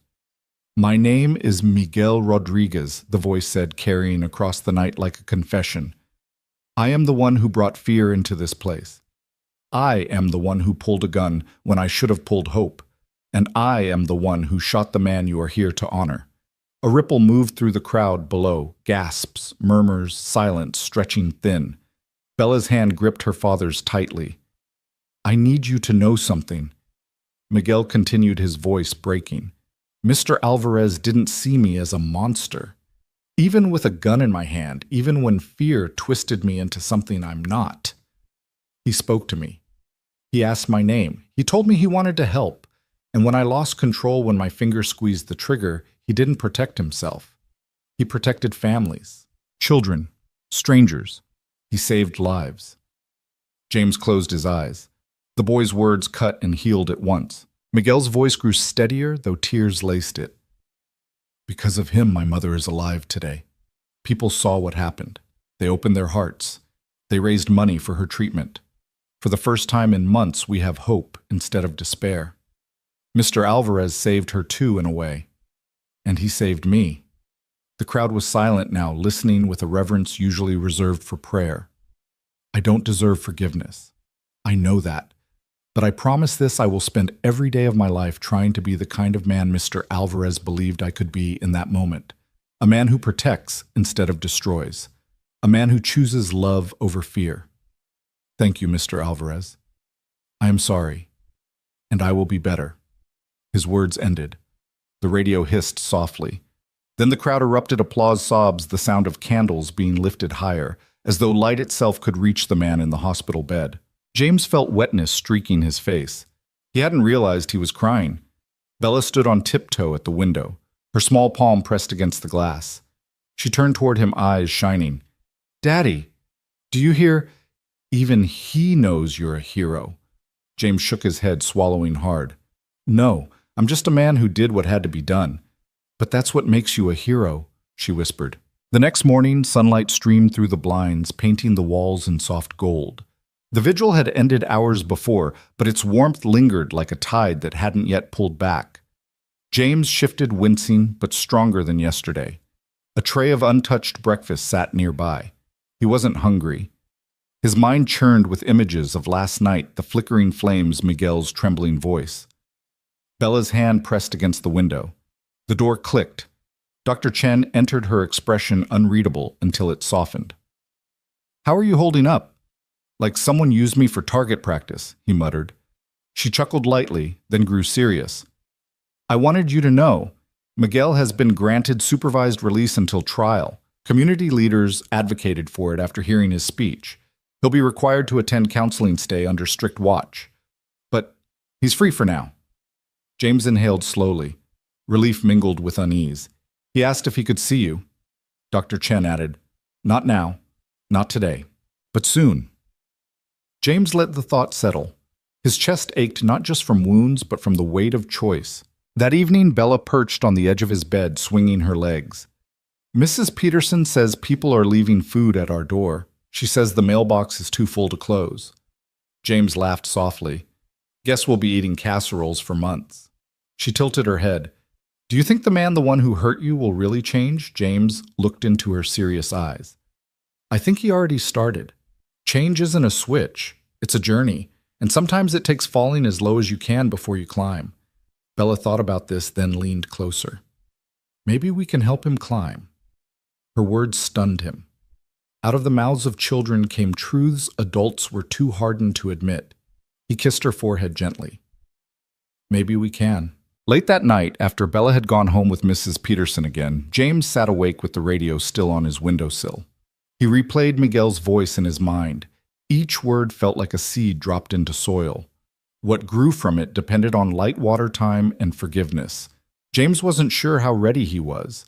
"My name is Miguel Rodriguez," the voice said, carrying across the night like a confession. "I am the one who brought fear into this place. I am the one who pulled a gun when I should have pulled hope. And I am the one who shot the man you are here to honor." A ripple moved through the crowd below, gasps, murmurs, silence stretching thin. Bella's hand gripped her father's tightly. "I need you to know something." Miguel continued, his voice breaking. "Mr. Alvarez didn't see me as a monster. Even with a gun in my hand, even when fear twisted me into something I'm not. He spoke to me. He asked my name. He told me he wanted to help. And when I lost control, when my finger squeezed the trigger, he didn't protect himself. He protected families, children, strangers. He saved lives." James closed his eyes. The boy's words cut and healed at once. Miguel's voice grew steadier, though tears laced it. "Because of him, my mother is alive today. People saw what happened. They opened their hearts. They raised money for her treatment. For the first time in months, we have hope instead of despair. Mr. Alvarez saved her too, in a way. And he saved me." The crowd was silent now, listening with a reverence usually reserved for prayer. "I don't deserve forgiveness. I know that. But I promise this: I will spend every day of my life trying to be the kind of man Mr. Alvarez believed I could be in that moment. A man who protects instead of destroys. A man who chooses love over fear. Thank you, Mr. Alvarez. I am sorry. And I will be better." His words ended. The radio hissed softly. Then the crowd erupted applause sobs, the sound of candles being lifted higher, as though light itself could reach the man in the hospital bed. James felt wetness streaking his face. He hadn't realized he was crying. Bella stood on tiptoe at the window, her small palm pressed against the glass. She turned toward him, eyes shining. "Daddy, do you hear? Even he knows you're a hero." James shook his head, swallowing hard. "No. I'm just a man who did what had to be done. But that's what makes you a hero," she whispered. The next morning, sunlight streamed through the blinds, painting the walls in soft gold. The vigil had ended hours before, but its warmth lingered like a tide that hadn't yet pulled back. James shifted, wincing, but stronger than yesterday. A tray of untouched breakfast sat nearby. He wasn't hungry. His mind churned with images of last night, the flickering flames, Miguel's trembling voice. Bella's hand pressed against the window. The door clicked. Dr. Chen entered, her expression unreadable until it softened. "How are you holding up?" "Like someone used me for target practice," he muttered. She chuckled lightly, then grew serious. "I wanted you to know. Miguel has been granted supervised release until trial. Community leaders advocated for it after hearing his speech. He'll be required to attend counseling stay under strict watch. But he's free for now." James inhaled slowly. Relief mingled with unease. He asked if he could see you. Dr. Chen added, "Not now, not today, but soon." James let the thought settle. His chest ached not just from wounds, but from the weight of choice. That evening, Bella perched on the edge of his bed, swinging her legs. Mrs. Peterson says people are leaving food at our door. She says the mailbox is too full to close. James laughed softly. Guess we'll be eating casseroles for months. She tilted her head. Do you think the one who hurt you, will really change? James looked into her serious eyes. I think he already started. Change isn't a switch. It's a journey. And sometimes it takes falling as low as you can before you climb. Bella thought about this, then leaned closer. Maybe we can help him climb. Her words stunned him. Out of the mouths of children came truths adults were too hardened to admit. He kissed her forehead gently. Maybe we can. Late that night, after Bella had gone home with Mrs. Peterson again, James sat awake with the radio still on his windowsill. He replayed Miguel's voice in his mind. Each word felt like a seed dropped into soil. What grew from it depended on light water time and forgiveness. James wasn't sure how ready he was.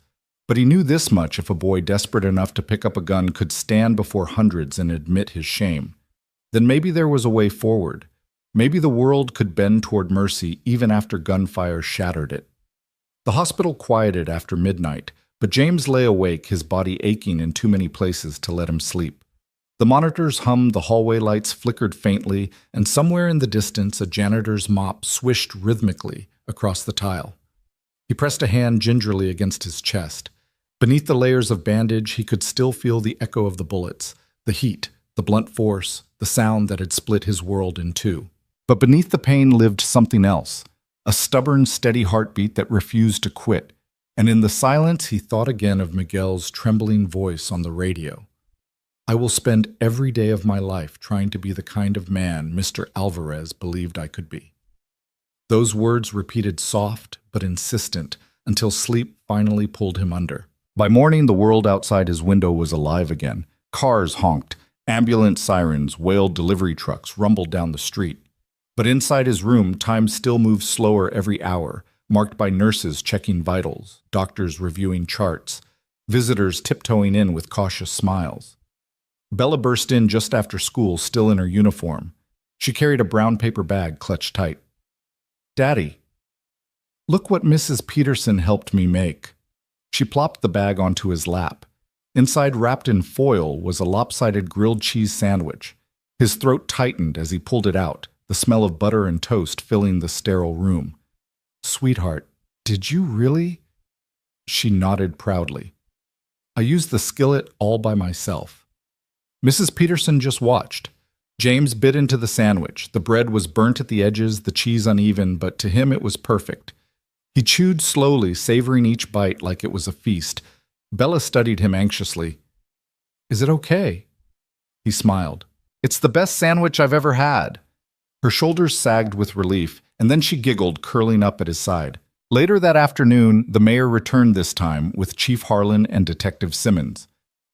But he knew this much: if a boy desperate enough to pick up a gun could stand before hundreds and admit his shame, then maybe there was a way forward. Maybe the world could bend toward mercy even after gunfire shattered it. The hospital quieted after midnight, but James lay awake, his body aching in too many places to let him sleep. The monitors hummed, the hallway lights flickered faintly, and somewhere in the distance a janitor's mop swished rhythmically across the tile. He pressed a hand gingerly against his chest. Beneath the layers of bandage, he could still feel the echo of the bullets, the heat, the blunt force, the sound that had split his world in two. But beneath the pain lived something else, a stubborn, steady heartbeat that refused to quit. And in the silence, he thought again of Miguel's trembling voice on the radio. I will spend every day of my life trying to be the kind of man Mr. Alvarez believed I could be. Those words repeated soft but insistent until sleep finally pulled him under. By morning, the world outside his window was alive again. Cars honked, ambulance sirens wailed, delivery trucks rumbled down the street. But inside his room, time still moved slower every hour, marked by nurses checking vitals, doctors reviewing charts, visitors tiptoeing in with cautious smiles. Bella burst in just after school, still in her uniform. She carried a brown paper bag clutched tight. Daddy, look what Mrs. Peterson helped me make. She plopped the bag onto his lap. Inside, wrapped in foil, was a lopsided grilled cheese sandwich. His throat tightened as he pulled it out, the smell of butter and toast filling the sterile room. Sweetheart, did you really? She nodded proudly. I used the skillet all by myself. Mrs. Peterson just watched. James bit into the sandwich. The bread was burnt at the edges, the cheese uneven, but to him it was perfect. He chewed slowly, savoring each bite like it was a feast. Bella studied him anxiously. Is it okay? He smiled. It's the best sandwich I've ever had. Her shoulders sagged with relief, and then she giggled, curling up at his side. Later that afternoon, the mayor returned this time with Chief Harlan and Detective Simmons.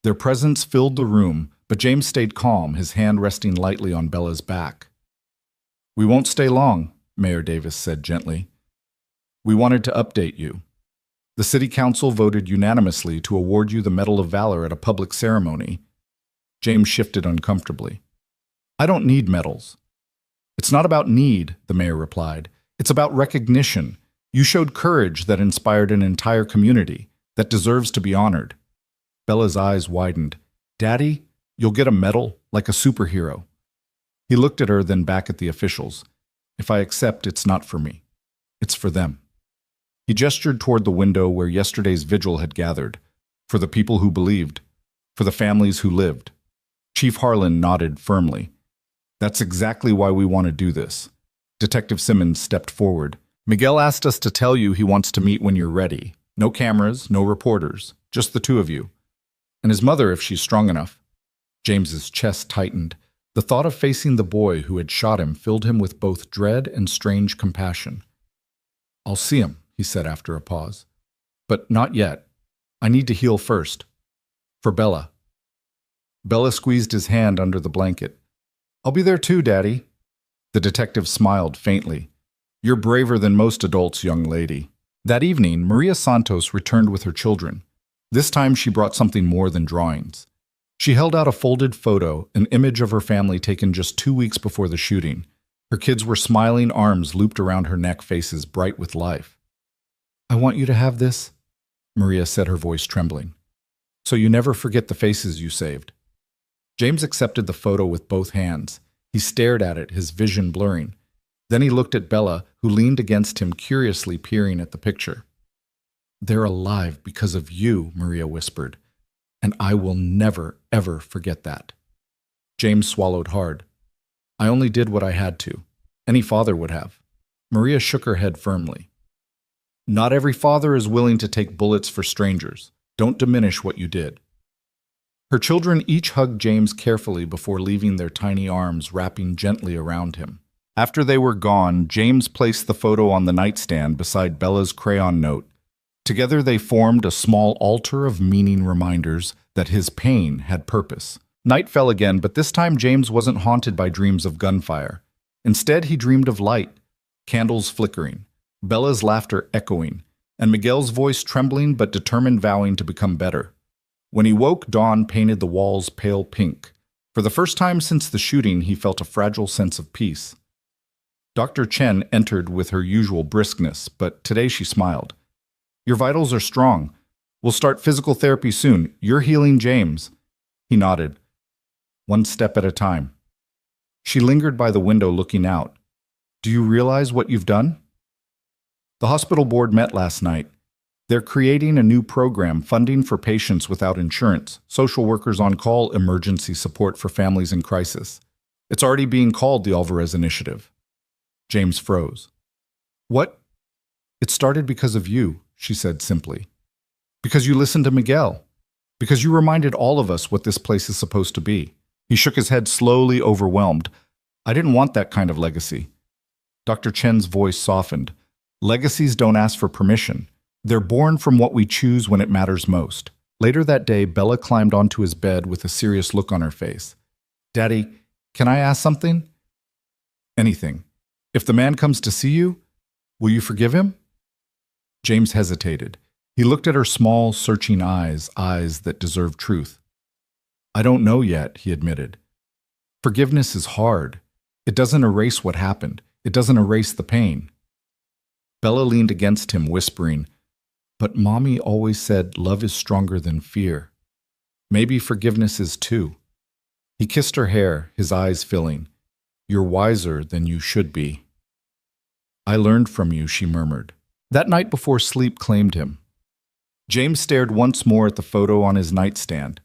Their presence filled the room, but James stayed calm, his hand resting lightly on Bella's back. We won't stay long, Mayor Davis said gently. We wanted to update you. The city council voted unanimously to award you the Medal of Valor at a public ceremony. James shifted uncomfortably. I don't need medals. It's not about need, the mayor replied. It's about recognition. You showed courage that inspired an entire community, that deserves to be honored. Bella's eyes widened. Daddy, you'll get a medal like a superhero. He looked at her, then back at the officials. If I accept, it's not for me. It's for them. He gestured toward the window where yesterday's vigil had gathered. For the people who believed. For the families who lived. Chief Harlan nodded firmly. That's exactly why we want to do this. Detective Simmons stepped forward. Miguel asked us to tell you he wants to meet when you're ready. No cameras, no reporters, just the two of you. And his mother, if she's strong enough. James's chest tightened. The thought of facing the boy who had shot him filled him with both dread and strange compassion. I'll see him, he said after a pause. But not yet. I need to heal first. For Bella. Bella squeezed his hand under the blanket. I'll be there too, Daddy. The detective smiled faintly. You're braver than most adults, young lady. That evening, Maria Santos returned with her children. This time she brought something more than drawings. She held out a folded photo, an image of her family taken just 2 weeks before the shooting. Her kids were smiling, arms looped around her neck, faces bright with life. "I want you to have this," Maria said, her voice trembling, "so you never forget the faces you saved." James accepted the photo with both hands. He stared at it, his vision blurring. Then he looked at Bella, who leaned against him, curiously peering at the picture. "They're alive because of you," Maria whispered, "and I will never, ever forget that." James swallowed hard. "I only did what I had to. Any father would have." Maria shook her head firmly. "Not every father is willing to take bullets for strangers. Don't diminish what you did." Her children each hugged James carefully before leaving their tiny arms wrapping gently around him. After they were gone, James placed the photo on the nightstand beside Bella's crayon note. Together they formed a small altar of meaning reminders that his pain had purpose. Night fell again, but this time James wasn't haunted by dreams of gunfire. Instead, he dreamed of light, candles flickering, Bella's laughter echoing, and Miguel's voice trembling but determined, vowing to become better. When he woke, dawn painted the walls pale pink. For the first time since the shooting, he felt a fragile sense of peace. Dr. Chen entered with her usual briskness, but today she smiled. "Your vitals are strong. We'll start physical therapy soon. You're healing James." He nodded. "One step at a time." She lingered by the window looking out. "Do you realize what you've done?" The hospital board met last night. They're creating a new program, funding for patients without insurance, social workers on call, emergency support for families in crisis. It's already being called the Alvarez Initiative. James froze. "What?" "It started because of you," she said simply. "Because you listened to Miguel. Because you reminded all of us what this place is supposed to be." He shook his head, slowly, overwhelmed. "I didn't want that kind of legacy." Dr. Chen's voice softened. "Legacies don't ask for permission. They're born from what we choose when it matters most." Later that day, Bella climbed onto his bed with a serious look on her face. "Daddy, can I ask something?" "Anything. If the man comes to see you, will you forgive him?" James hesitated. He looked at her small, searching eyes, eyes that deserved truth. "I don't know yet," he admitted. "Forgiveness is hard. It doesn't erase what happened. It doesn't erase the pain." Bella leaned against him, whispering, "But Mommy always said love is stronger than fear. Maybe forgiveness is too." He kissed her hair, his eyes filling. "You're wiser than you should be." "I learned from you," she murmured. That night before sleep claimed him. James stared once more at the photo on his nightstand,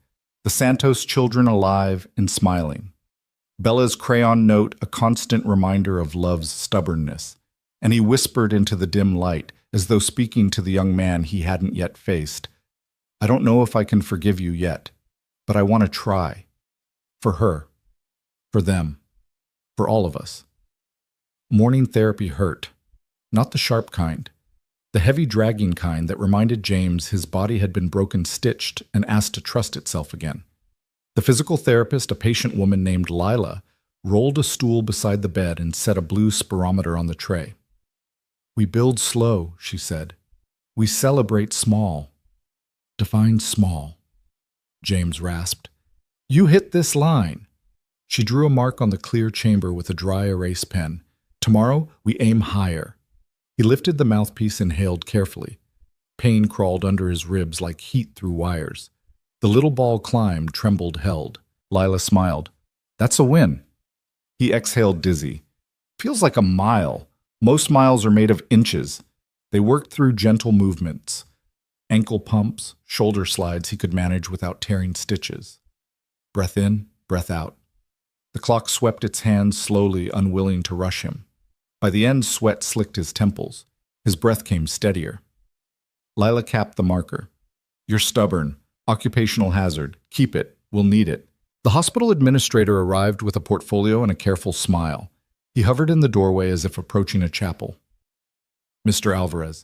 the Santos children alive and smiling. Bella's crayon note, a constant reminder of love's stubbornness. And he whispered into the dim light, as though speaking to the young man he hadn't yet faced. "I don't know if I can forgive you yet, but I want to try. For her. For them. For all of us." Morning therapy hurt. Not the sharp kind. The heavy, dragging kind that reminded James his body had been broken, stitched, and asked to trust itself again. The physical therapist, a patient woman named Lila, rolled a stool beside the bed and set a blue spirometer on the tray. "We build slow," she said. "We celebrate small." "Define small," James rasped. "You hit this line." She drew a mark on the clear chamber with a dry erase pen. "Tomorrow, we aim higher." He lifted the mouthpiece, inhaled carefully. Pain crawled under his ribs like heat through wires. The little ball climbed, trembled, held. Lila smiled. "That's a win." He exhaled, dizzy. "Feels like a mile. Most miles are made of inches." They worked through gentle movements. Ankle pumps, shoulder slides he could manage without tearing stitches. Breath in, breath out. The clock swept its hands slowly, unwilling to rush him. By the end, sweat slicked his temples. His breath came steadier. Lila capped the marker. "You're stubborn. Occupational hazard. Keep it. We'll need it." The hospital administrator arrived with a portfolio and a careful smile. He hovered in the doorway as if approaching a chapel. "Mr. Alvarez."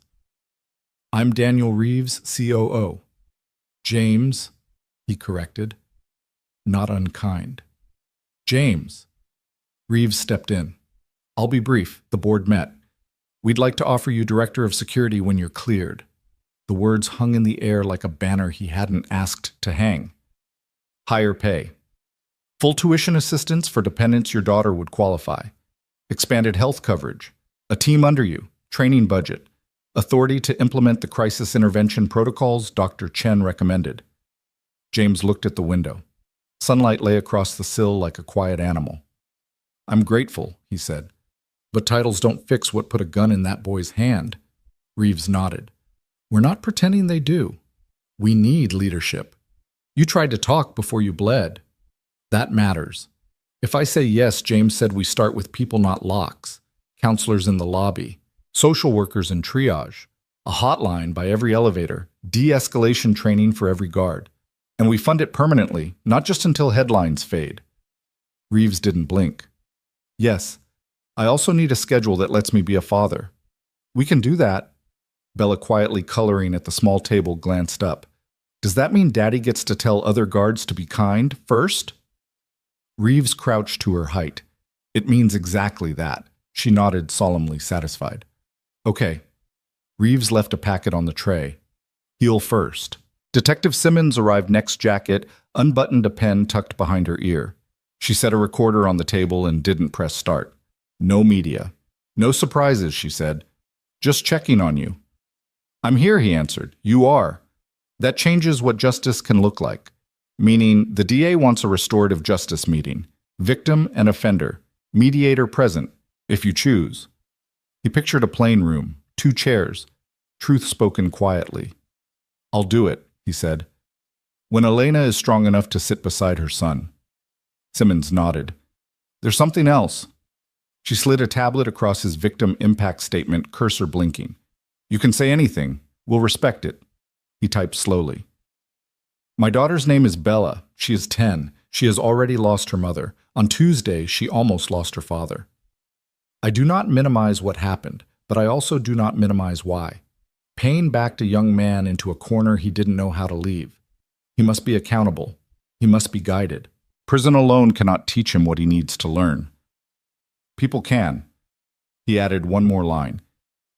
"I'm Daniel Reeves, COO. "James," he corrected. Not unkind. "James." Reeves stepped in. "I'll be brief. The board met. We'd like to offer you Director of Security when you're cleared." The words hung in the air like a banner he hadn't asked to hang. "Higher pay. Full tuition assistance for dependents your daughter would qualify. Expanded health coverage. A team under you. Training budget. Authority to implement the crisis intervention protocols Dr. Chen recommended. James looked at the window. Sunlight lay across the sill like a quiet animal. I'm grateful, he said. But titles don't fix what put a gun in that boy's hand. Reeves nodded. We're not pretending they do. We need leadership. You tried to talk before you bled. That matters. If I say yes, James said we start with people, not locks. Counselors in the lobby. Social workers in triage. A hotline by every elevator. De-escalation training for every guard. And we fund it permanently, not just until headlines fade. Reeves didn't blink. Yes, I also need a schedule that lets me be a father. We can do that. Bella, quietly coloring at the small table, glanced up. Does that mean Daddy gets to tell other guards to be kind first? Reeves crouched to her height. It means exactly that. She nodded, solemnly satisfied. Okay. Reeves left a packet on the tray. Heel first. Detective Simmons arrived next jacket, unbuttoned a pen tucked behind her ear. She set a recorder on the table and didn't press start. No media. No surprises, she said. Just checking on you. I'm here, he answered. You are. That changes what justice can look like. Meaning, the DA wants a restorative justice meeting. Victim and offender. Mediator present, if you choose. He pictured a plain room, 2 chairs. Truth spoken quietly. I'll do it, he said. When Elena is strong enough to sit beside her son. Simmons nodded. There's something else. She slid a tablet across his victim impact statement, cursor blinking. You can say anything. We'll respect it. He typed slowly. My daughter's name is Bella. She is 10. She has already lost her mother. On Tuesday, she almost lost her father. I do not minimize what happened, but I also do not minimize why. Pain backed a young man into a corner he didn't know how to leave. He must be accountable. He must be guided. Prison alone cannot teach him what he needs to learn. People can. He added one more line.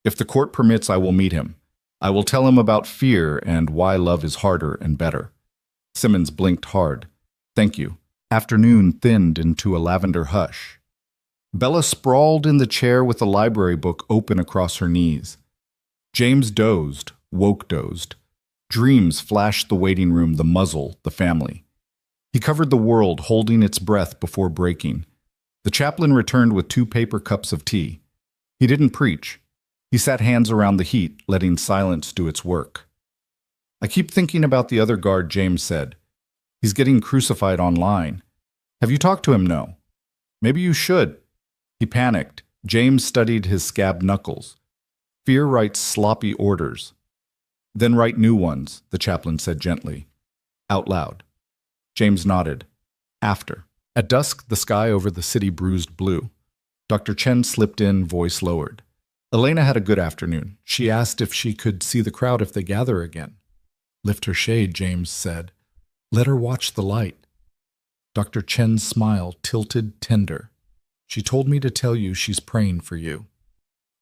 If the court permits, I will meet him. I will tell him about fear and why love is harder and better. Simmons blinked hard. Thank you. Afternoon thinned into a lavender hush. Bella sprawled in the chair with a library book open across her knees. James dozed, woke-dozed. Dreams flashed the waiting room, the muzzle, the family. He covered the world, holding its breath before breaking. The chaplain returned with 2 paper cups of tea. He didn't preach. He sat hands around the heat, letting silence do its work. I keep thinking about the other guard, James said. He's getting crucified online. Have you talked to him? No. Maybe you should. He panicked. James studied his scabbed knuckles. Fear writes sloppy orders. Then write new ones, the chaplain said gently. Out loud. James nodded. After. At dusk, the sky over the city bruised blue. Dr. Chen slipped in, voice lowered. Elena had a good afternoon. She asked if she could see the crowd if they gather again. Lift her shade, James said. Let her watch the light. Dr. Chen's smile tilted tender. She told me to tell you she's praying for you.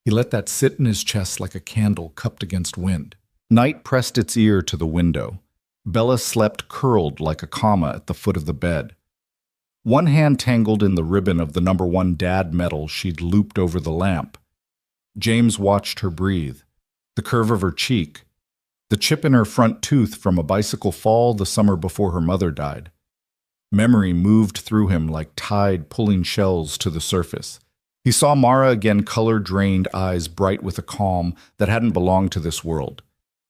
He let that sit in his chest like a candle cupped against wind. Night pressed its ear to the window. Bella slept curled like a comma at the foot of the bed. One hand tangled in the ribbon of the #1 dad medal she'd looped over the lamp. James watched her breathe. The curve of her cheek. The chip in her front tooth from a bicycle fall the summer before her mother died. Memory moved through him like tide pulling shells to the surface. He saw Mara again, color-drained eyes bright with a calm that hadn't belonged to this world.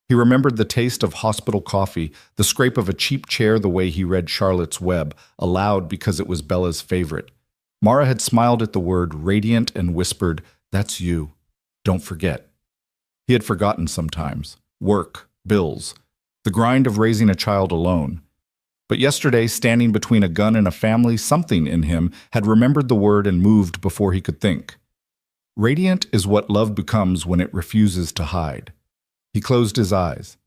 He remembered the taste of hospital coffee, the scrape of a cheap chair, the way he read Charlotte's Web, aloud because it was Bella's favorite. Mara had smiled at the word, radiant, and whispered, "That's you. Don't forget." He had forgotten sometimes. Work, bills, the grind of raising a child alone. But yesterday, standing between a gun and a family, something in him had remembered the word and moved before he could think. Radiant is what love becomes when it refuses to hide. He closed his eyes.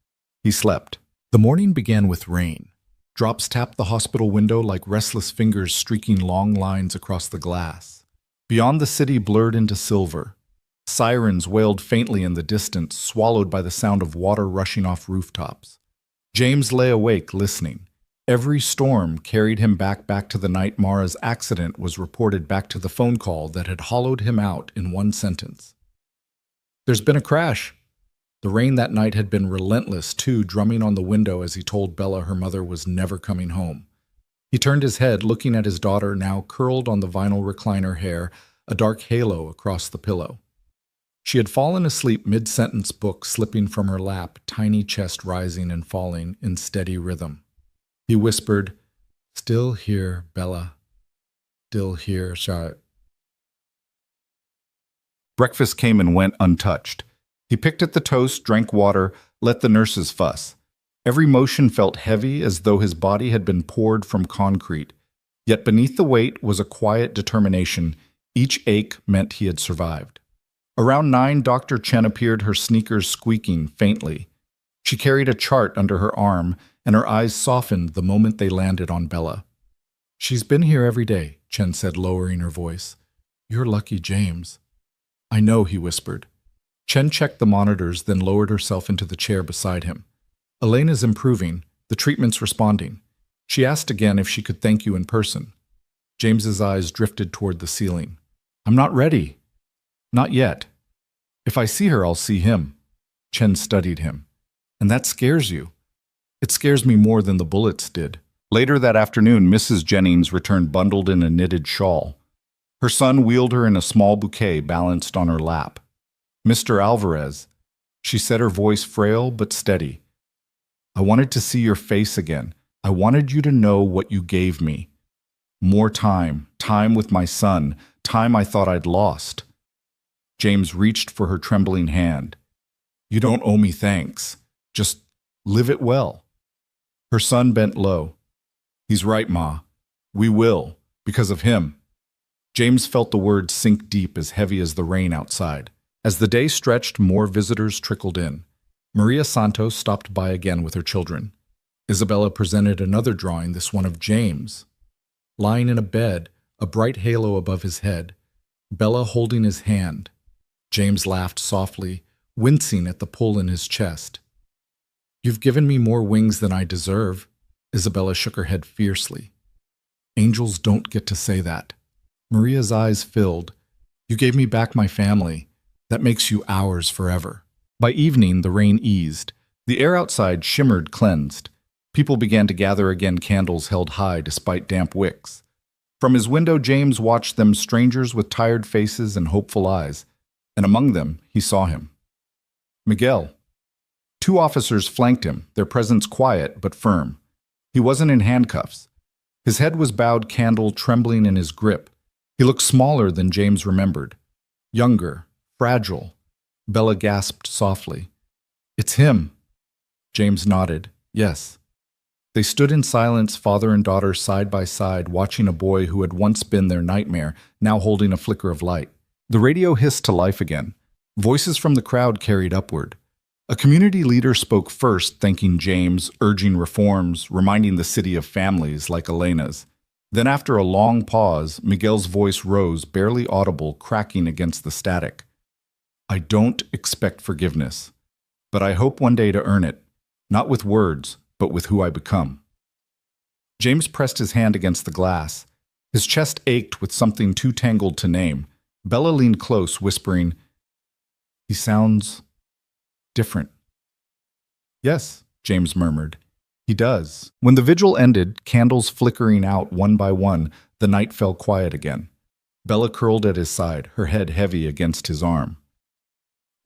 He slept. The morning began with rain. Drops tapped the hospital window like restless fingers streaking long lines across the glass. Beyond, the city blurred into silver. Sirens wailed faintly in the distance, swallowed by the sound of water rushing off rooftops. James lay awake, listening. Every storm carried him back to the night Mara's accident was reported, back to the phone call that had hollowed him out in one sentence. "There's been a crash." The rain that night had been relentless, too, drumming on the window as he told Bella her mother was never coming home. He turned his head, looking at his daughter, now curled on the vinyl recliner, hair a dark halo across the pillow. She had fallen asleep mid-sentence, book slipping from her lap, tiny chest rising and falling in steady rhythm. He whispered, "Still here, Bella. Still here, Charlotte." Breakfast came and went untouched. He picked at the toast, drank water, let the nurses fuss. Every motion felt heavy, as though his body had been poured from concrete. Yet beneath the weight was a quiet determination. Each ache meant he had survived. Around 9, Dr. Chen appeared, her sneakers squeaking faintly. She carried a chart under her arm, and her eyes softened the moment they landed on Bella. "She's been here every day," Chen said, lowering her voice. "You're lucky, James." "I know," he whispered. Chen checked the monitors, then lowered herself into the chair beside him. "Elena's improving. The treatment's responding." She asked again if she could thank you in person. James's eyes drifted toward the ceiling. "I'm not ready." "Not yet. If I see her, I'll see him." Chen studied him. "And that scares you?" "It scares me more than the bullets did." Later that afternoon, Mrs. Jennings returned bundled in a knitted shawl. Her son wheeled her in a small bouquet balanced on her lap. "Mr. Alvarez," she said, her voice frail but steady. "I wanted to see your face again. I wanted you to know what you gave me. More time with my son, time I thought I'd lost." James reached for her trembling hand. "You don't owe me thanks. Just live it well." Her son bent low. "He's right, Ma. We will, because of him." James felt the words sink deep, as heavy as the rain outside. As the day stretched, more visitors trickled in. Maria Santos stopped by again with her children. Isabella presented another drawing, this one of James. Lying in a bed, a bright halo above his head, Bella holding his hand. James laughed softly, wincing at the pull in his chest. "You've given me more wings than I deserve." Isabella shook her head fiercely. "Angels don't get to say that." Maria's eyes filled. "You gave me back my family. That makes you ours forever." By evening, the rain eased. The air outside shimmered, cleansed. People began to gather again, candles held high despite damp wicks. From his window, James watched them, strangers with tired faces and hopeful eyes. And among them, he saw him. Miguel. 2 officers flanked him, their presence quiet but firm. He wasn't in handcuffs. His head was bowed, candle trembling in his grip. He looked smaller than James remembered. Younger, fragile. Bella gasped softly. "It's him." James nodded. "Yes." They stood in silence, father and daughter side by side, watching a boy who had once been their nightmare, now holding a flicker of light. The radio hissed to life again. Voices from the crowd carried upward. A community leader spoke first, thanking James, urging reforms, reminding the city of families like Elena's. Then after a long pause, Miguel's voice rose, barely audible, cracking against the static. "I don't expect forgiveness, but I hope one day to earn it, not with words, but with who I become." James pressed his hand against the glass. His chest ached with something too tangled to name. Bella leaned close, whispering, "He sounds different." "Yes," James murmured. "He does." When the vigil ended, candles flickering out one by one, the night fell quiet again. Bella curled at his side, her head heavy against his arm.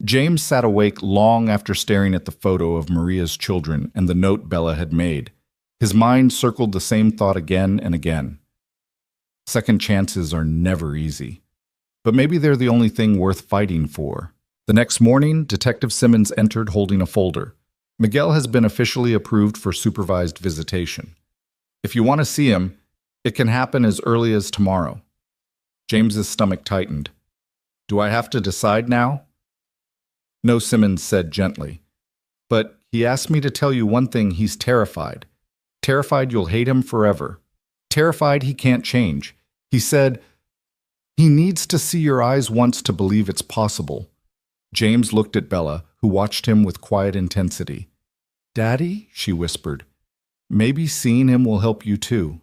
James sat awake long after staring at the photo of Maria's children and the note Bella had made. His mind circled the same thought again and again. Second chances are never easy. But maybe they're the only thing worth fighting for. The next morning, Detective Simmons entered holding a folder. "Miguel has been officially approved for supervised visitation. If you want to see him, it can happen as early as tomorrow." James's stomach tightened. "Do I have to decide now?" "No," Simmons said gently. "But he asked me to tell you one thing. He's terrified. Terrified you'll hate him forever. Terrified he can't change. He said he needs to see your eyes once to believe it's possible." James looked at Bella, who watched him with quiet intensity. "Daddy?" she whispered. Maybe seeing him will help you too.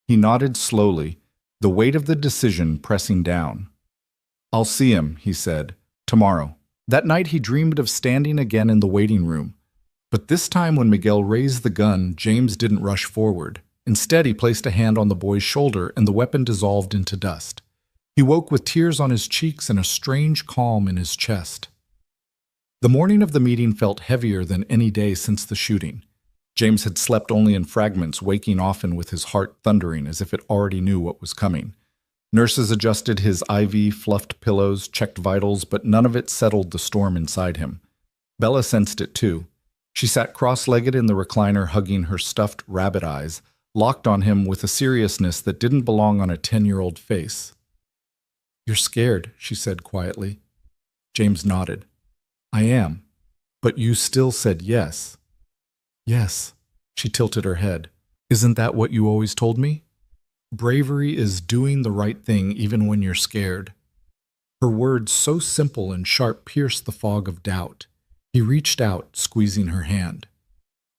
He nodded slowly, the weight of the decision pressing down. I'll see him, he said, tomorrow. That night he dreamed of standing again in the waiting room. But this time when Miguel raised the gun, James didn't rush forward. Instead, he placed a hand on the boy's shoulder and the weapon dissolved into dust. He woke with tears on his cheeks and a strange calm in his chest. The morning of the meeting felt heavier than any day since the shooting. James had slept only in fragments, waking often with his heart thundering as if it already knew what was coming. Nurses adjusted his IV, fluffed pillows, checked vitals, but none of it settled the storm inside him. Bella sensed it too. She sat cross-legged in the recliner, hugging her stuffed rabbit eyes, locked on him with a seriousness that didn't belong on a 10-year-old face. "You're scared," she said quietly. James nodded. "I am. But you still said yes." "Yes." She tilted her head. "Isn't that what you always told me? Bravery is doing the right thing even when you're scared." Her words, so simple and sharp, pierced the fog of doubt. He reached out, squeezing her hand.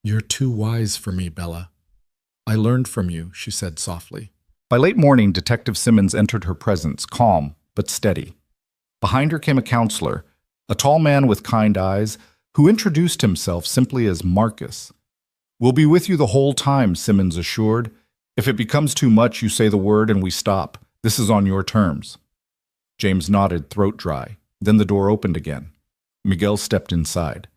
"You're too wise for me, Bella." "I learned from you," she said softly. By late morning, Detective Simmons entered her presence, calm but steady. Behind her came a counselor, a tall man with kind eyes, who introduced himself simply as Marcus. "We'll be with you the whole time," Simmons assured. "If it becomes too much, you say the word and we stop. This is on your terms." James nodded, throat dry. Then the door opened again. Miguel stepped inside.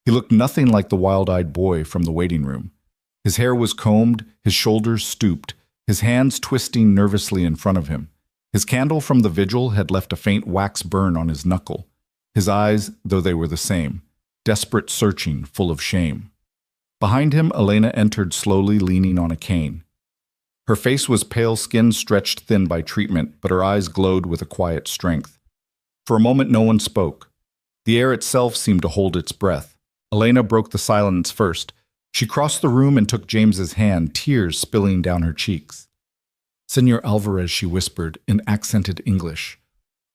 He looked nothing like the wild-eyed boy from the waiting room. His hair was combed, his shoulders stooped, his hands twisting nervously in front of him. His candle from the vigil had left a faint wax burn on his knuckle. His eyes, though they were the same, desperate, searching, full of shame. Behind him, Elena entered slowly, leaning on a cane. Her face was pale skin stretched thin by treatment, but her eyes glowed with a quiet strength. For a moment no one spoke. The air itself seemed to hold its breath. Elena broke the silence first. She crossed the room and took James's hand, tears spilling down her cheeks. "Señor Alvarez," she whispered in accented English,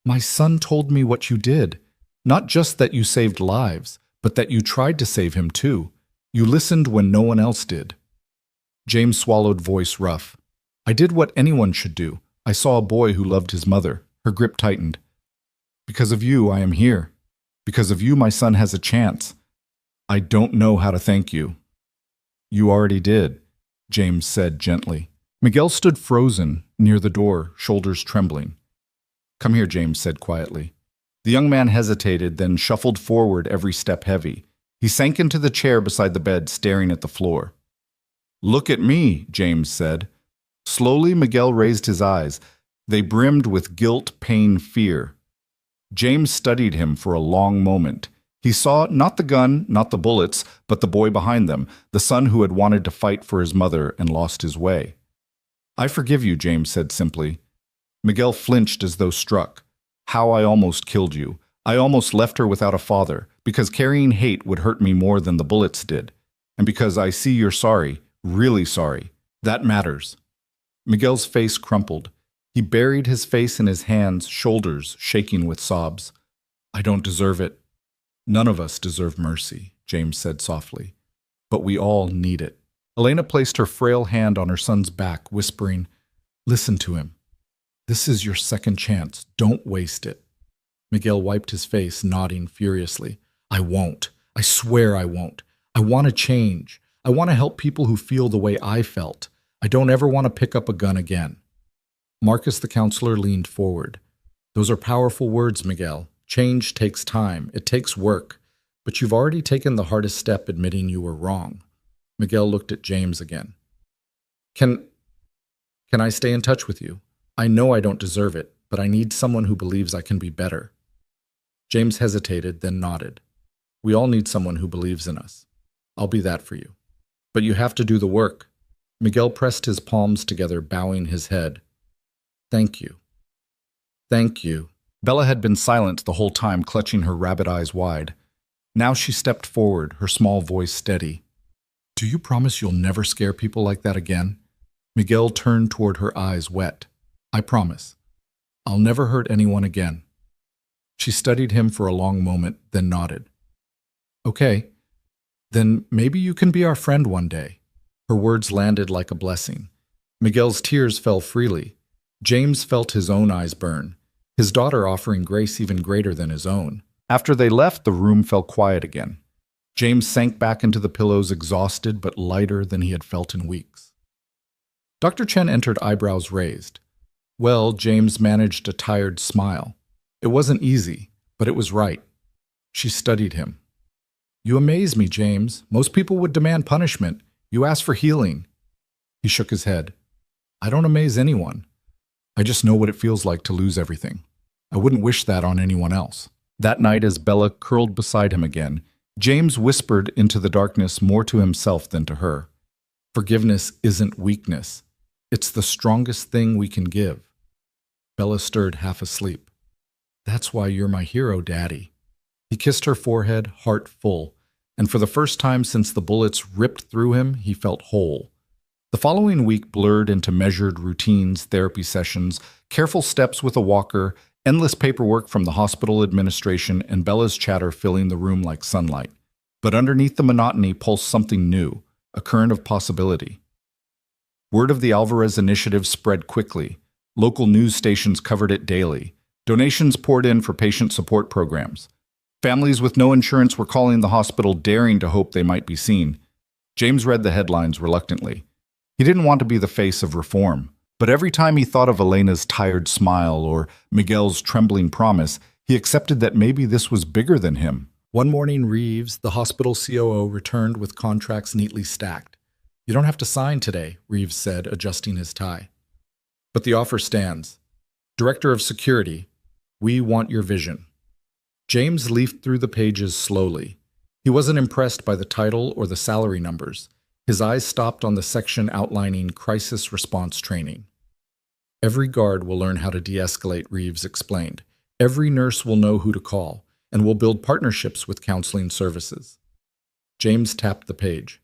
"my son told me what you did. Not just that you saved lives, but that you tried to save him too. You listened when no one else did." James swallowed, voice rough. "I did what anyone should do. I saw a boy who loved his mother." Her grip tightened. "Because of you, I am here. Because of you, my son has a chance. I don't know how to thank you." "You already did," James said gently. Miguel stood frozen near the door, shoulders trembling. "Come here," James said quietly. The young man hesitated, then shuffled forward, every step heavy. He sank into the chair beside the bed, staring at the floor. "Look at me," James said. Slowly, Miguel raised his eyes. They brimmed with guilt, pain, fear. James studied him for a long moment. He saw not the gun, not the bullets, but the boy behind them, the son who had wanted to fight for his mother and lost his way. "I forgive you," James said simply. Miguel flinched as though struck. "How I almost killed you. I almost left her without a father, because carrying hate would hurt me more than the bullets did. And because I see you're sorry, really sorry. That matters." Miguel's face crumpled. He buried his face in his hands, shoulders shaking with sobs. "I don't deserve it." "None of us deserve mercy," James said softly. "But we all need it." Elena placed her frail hand on her son's back, whispering, "Listen to him. This is your second chance. Don't waste it." Miguel wiped his face, nodding furiously. "I won't. I swear I won't. I want to change. I want to help people who feel the way I felt. I don't ever want to pick up a gun again." Marcus, the counselor, leaned forward. "Those are powerful words, Miguel. Change takes time. It takes work. But you've already taken the hardest step, admitting you were wrong." Miguel looked at James again. Can I stay in touch with you? I know I don't deserve it, but I need someone who believes I can be better." James hesitated, then nodded. "We all need someone who believes in us. I'll be that for you. But you have to do the work." Miguel pressed his palms together, bowing his head. "Thank you. Thank you." Bella had been silent the whole time, clutching her rabbit eyes wide. Now she stepped forward, her small voice steady. "Do you promise you'll never scare people like that again?" Miguel turned toward her, eyes wet. "I promise. I'll never hurt anyone again." She studied him for a long moment, then nodded. "Okay. Then maybe you can be our friend one day. Her words landed like a blessing. Miguel's tears fell freely. James felt his own eyes burn, his daughter offering grace even greater than his own. After they left, the room fell quiet again. James sank back into the pillows, exhausted but lighter than he had felt in weeks. Dr. Chen entered, eyebrows raised. Well, James managed a tired smile. It wasn't easy, but it was right. She studied him. You amaze me, James. Most people would demand punishment. You ask for healing. He shook his head. I don't amaze anyone. I just know what it feels like to lose everything. I wouldn't wish that on anyone else. That night, as Bella curled beside him again, James whispered into the darkness more to himself than to her. Forgiveness isn't weakness. It's the strongest thing we can give. Bella stirred, half asleep. That's why you're my hero, Daddy. He kissed her forehead, heart full, and for the first time since the bullets ripped through him, he felt whole. The following week blurred into measured routines, therapy sessions, careful steps with a walker, endless paperwork from the hospital administration, and Bella's chatter filling the room like sunlight. But underneath the monotony pulsed something new, a current of possibility. Word of the Alvarez initiative spread quickly. Local news stations covered it daily. Donations poured in for patient support programs. Families with no insurance were calling the hospital, daring to hope they might be seen. James read the headlines reluctantly. He didn't want to be the face of reform, but every time he thought of Elena's tired smile or Miguel's trembling promise, he accepted that maybe this was bigger than him. One morning, Reeves, the hospital COO, returned with contracts neatly stacked. You don't have to sign today, Reeves said, adjusting his tie. But the offer stands. Director of Security, we want your vision. James leafed through the pages slowly. He wasn't impressed by the title or the salary numbers. His eyes stopped on the section outlining crisis response training. Every guard will learn how to de-escalate, Reeves explained. Every nurse will know who to call, and will build partnerships with counseling services. James tapped the page.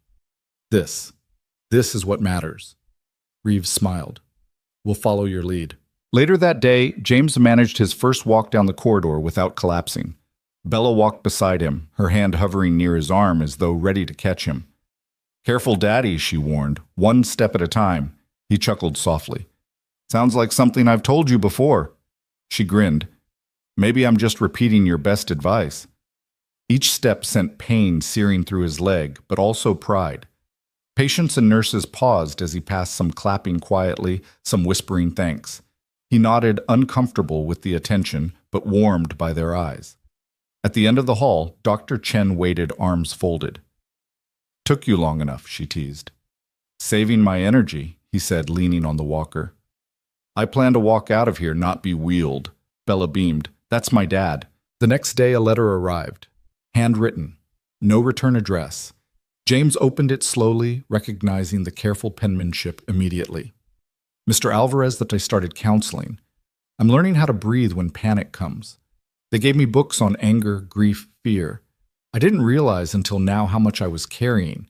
This is what matters. Reeves smiled. We'll follow your lead. Later that day, James managed his first walk down the corridor without collapsing. Bella walked beside him, her hand hovering near his arm as though ready to catch him. Careful, Daddy, she warned, one step at a time. He chuckled softly. Sounds like something I've told you before. She grinned. Maybe I'm just repeating your best advice. Each step sent pain searing through his leg, but also pride. Patients and nurses paused as he passed, some clapping quietly, some whispering thanks. He nodded, uncomfortable with the attention, but warmed by their eyes. At the end of the hall, Dr. Chen waited, arms folded. Took you long enough, she teased. Saving my energy, he said, leaning on the walker. I plan to walk out of here, not be wheeled. Bella beamed. That's my dad. The next day, a letter arrived. Handwritten. No return address. James opened it slowly, recognizing the careful penmanship immediately. Mr. Alvarez, that I started counseling. I'm learning how to breathe when panic comes. They gave me books on anger, grief, fear. I didn't realize until now how much I was carrying.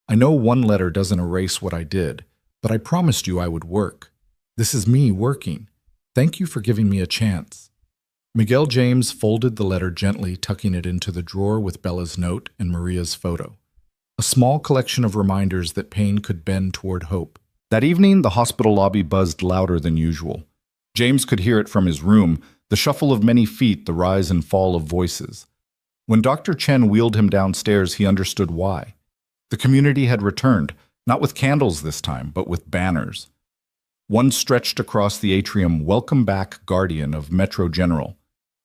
I know one letter doesn't erase what I did, but I promised you I would work. This is me working. Thank you for giving me a chance. Miguel James folded the letter gently, tucking it into the drawer with Bella's note and Maria's photo. A small collection of reminders that pain could bend toward hope. That evening, the hospital lobby buzzed louder than usual. James could hear it from his room, the shuffle of many feet, the rise and fall of voices. When Dr. Chen wheeled him downstairs, he understood why. The community had returned, not with candles this time, but with banners. One stretched across the atrium, "Welcome back, Guardian of Metro General."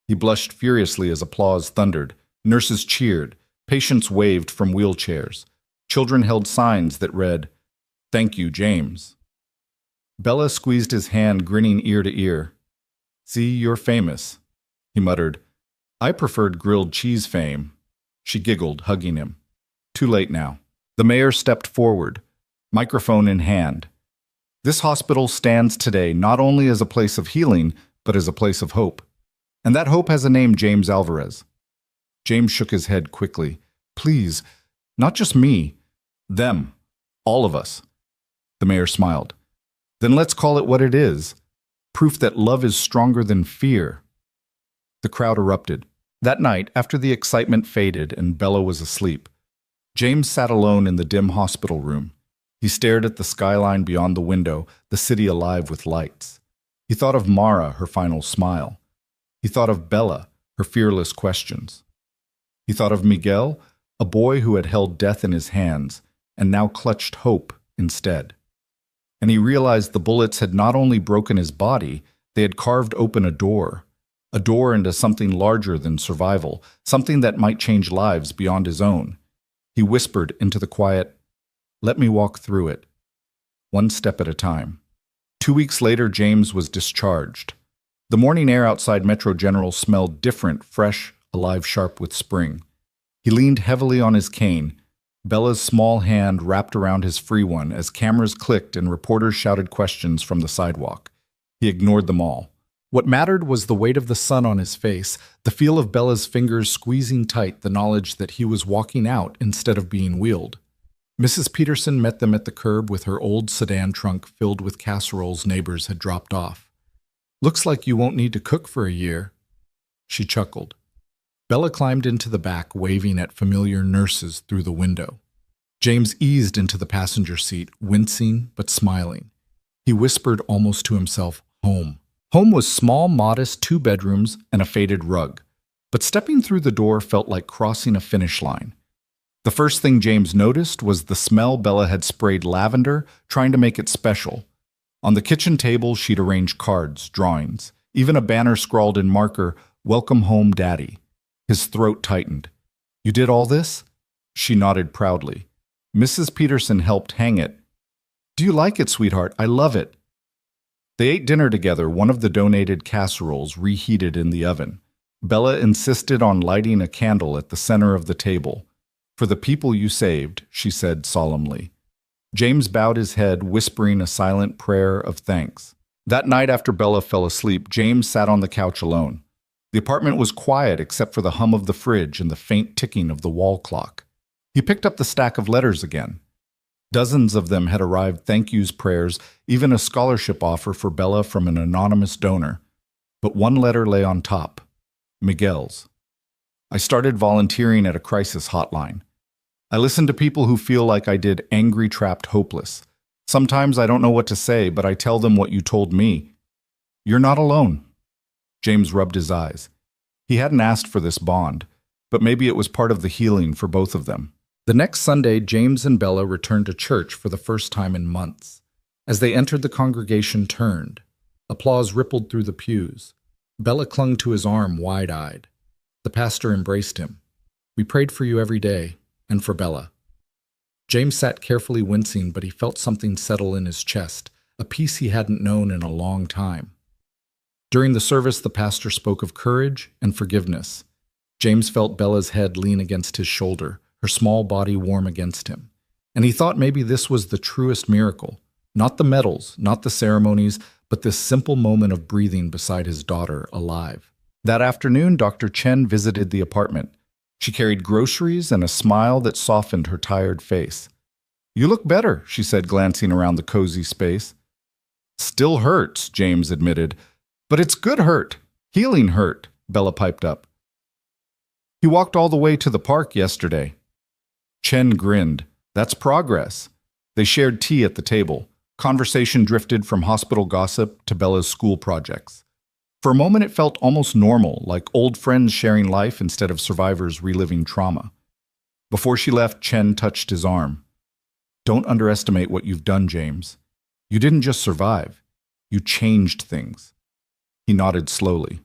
He blushed furiously as applause thundered. Nurses cheered. Patients waved from wheelchairs. Children held signs that read, "Thank you, James." Bella squeezed his hand, grinning ear to ear. "See, you're famous," he muttered. "I preferred grilled cheese fame." She giggled, hugging him. Too late now. The mayor stepped forward, microphone in hand. This hospital stands today not only as a place of healing, but as a place of hope. And that hope has a name, James Alvarez. James shook his head quickly. Please, not just me. Them. All of us. The mayor smiled. Then let's call it what it is. Proof that love is stronger than fear. The crowd erupted. That night, after the excitement faded and Bella was asleep, James sat alone in the dim hospital room. He stared at the skyline beyond the window, the city alive with lights. He thought of Mara, her final smile. He thought of Bella, her fearless questions. He thought of Miguel, a boy who had held death in his hands and now clutched hope instead. And he realized the bullets had not only broken his body, they had carved open a door into something larger than survival, something that might change lives beyond his own. He whispered into the quiet, "Let me walk through it, one step at a time." 2 weeks later, James was discharged. The morning air outside Metro General smelled different, fresh, alive, sharp with spring. He leaned heavily on his cane, Bella's small hand wrapped around his free one as cameras clicked and reporters shouted questions from the sidewalk. He ignored them all. What mattered was the weight of the sun on his face, the feel of Bella's fingers squeezing tight, the knowledge that he was walking out instead of being wheeled. Mrs. Peterson met them at the curb with her old sedan trunk filled with casseroles neighbors had dropped off. "Looks like you won't need to cook for a year." She chuckled. Bella climbed into the back, waving at familiar nurses through the window. James eased into the passenger seat, wincing but smiling. He whispered almost to himself, "Home." Home was small, modest, 2 bedrooms and a faded rug. But stepping through the door felt like crossing a finish line. The first thing James noticed was the smell Bella had sprayed lavender, trying to make it special. On the kitchen table, she'd arranged cards, drawings, even a banner scrawled in marker, "Welcome home, Daddy." His throat tightened. "You did all this?" She nodded proudly. Mrs. Peterson helped hang it. "Do you like it, sweetheart? I love it." They ate dinner together, one of the donated casseroles reheated in the oven. Bella insisted on lighting a candle at the center of the table. "For the people you saved," she said solemnly. James bowed his head, whispering a silent prayer of thanks. That night after Bella fell asleep, James sat on the couch alone. The apartment was quiet except for the hum of the fridge and the faint ticking of the wall clock. He picked up the stack of letters again. Dozens of them had arrived, thank yous, prayers, even a scholarship offer for Bella from an anonymous donor. But one letter lay on top, Miguel's. "I started volunteering at a crisis hotline. I listen to people who feel like I did, angry, trapped, hopeless. Sometimes I don't know what to say, but I tell them what you told me. You're not alone." James rubbed his eyes. He hadn't asked for this bond, but maybe it was part of the healing for both of them. The next Sunday, James and Bella returned to church for the first time in months. As they entered, the congregation turned. Applause rippled through the pews. Bella clung to his arm, wide-eyed. The pastor embraced him. "We prayed for you every day, and for Bella." James sat carefully, wincing, but he felt something settle in his chest, a peace he hadn't known in a long time. During the service, the pastor spoke of courage and forgiveness. James felt Bella's head lean against his shoulder, her small body warm against him. And he thought maybe this was the truest miracle. Not the medals, not the ceremonies, but this simple moment of breathing beside his daughter, alive. That afternoon, Dr. Chen visited the apartment. She carried groceries and a smile that softened her tired face. "You look better," she said, glancing around the cozy space. "Still hurts," James admitted. "But it's good hurt. Healing hurt," Bella piped up. "He walked all the way to the park yesterday." Chen grinned. "That's progress." They shared tea at the table. Conversation drifted from hospital gossip to Bella's school projects. For a moment it felt almost normal, like old friends sharing life instead of survivors reliving trauma. Before she left, Chen touched his arm. "Don't underestimate what you've done, James. You didn't just survive. You changed things." He nodded slowly.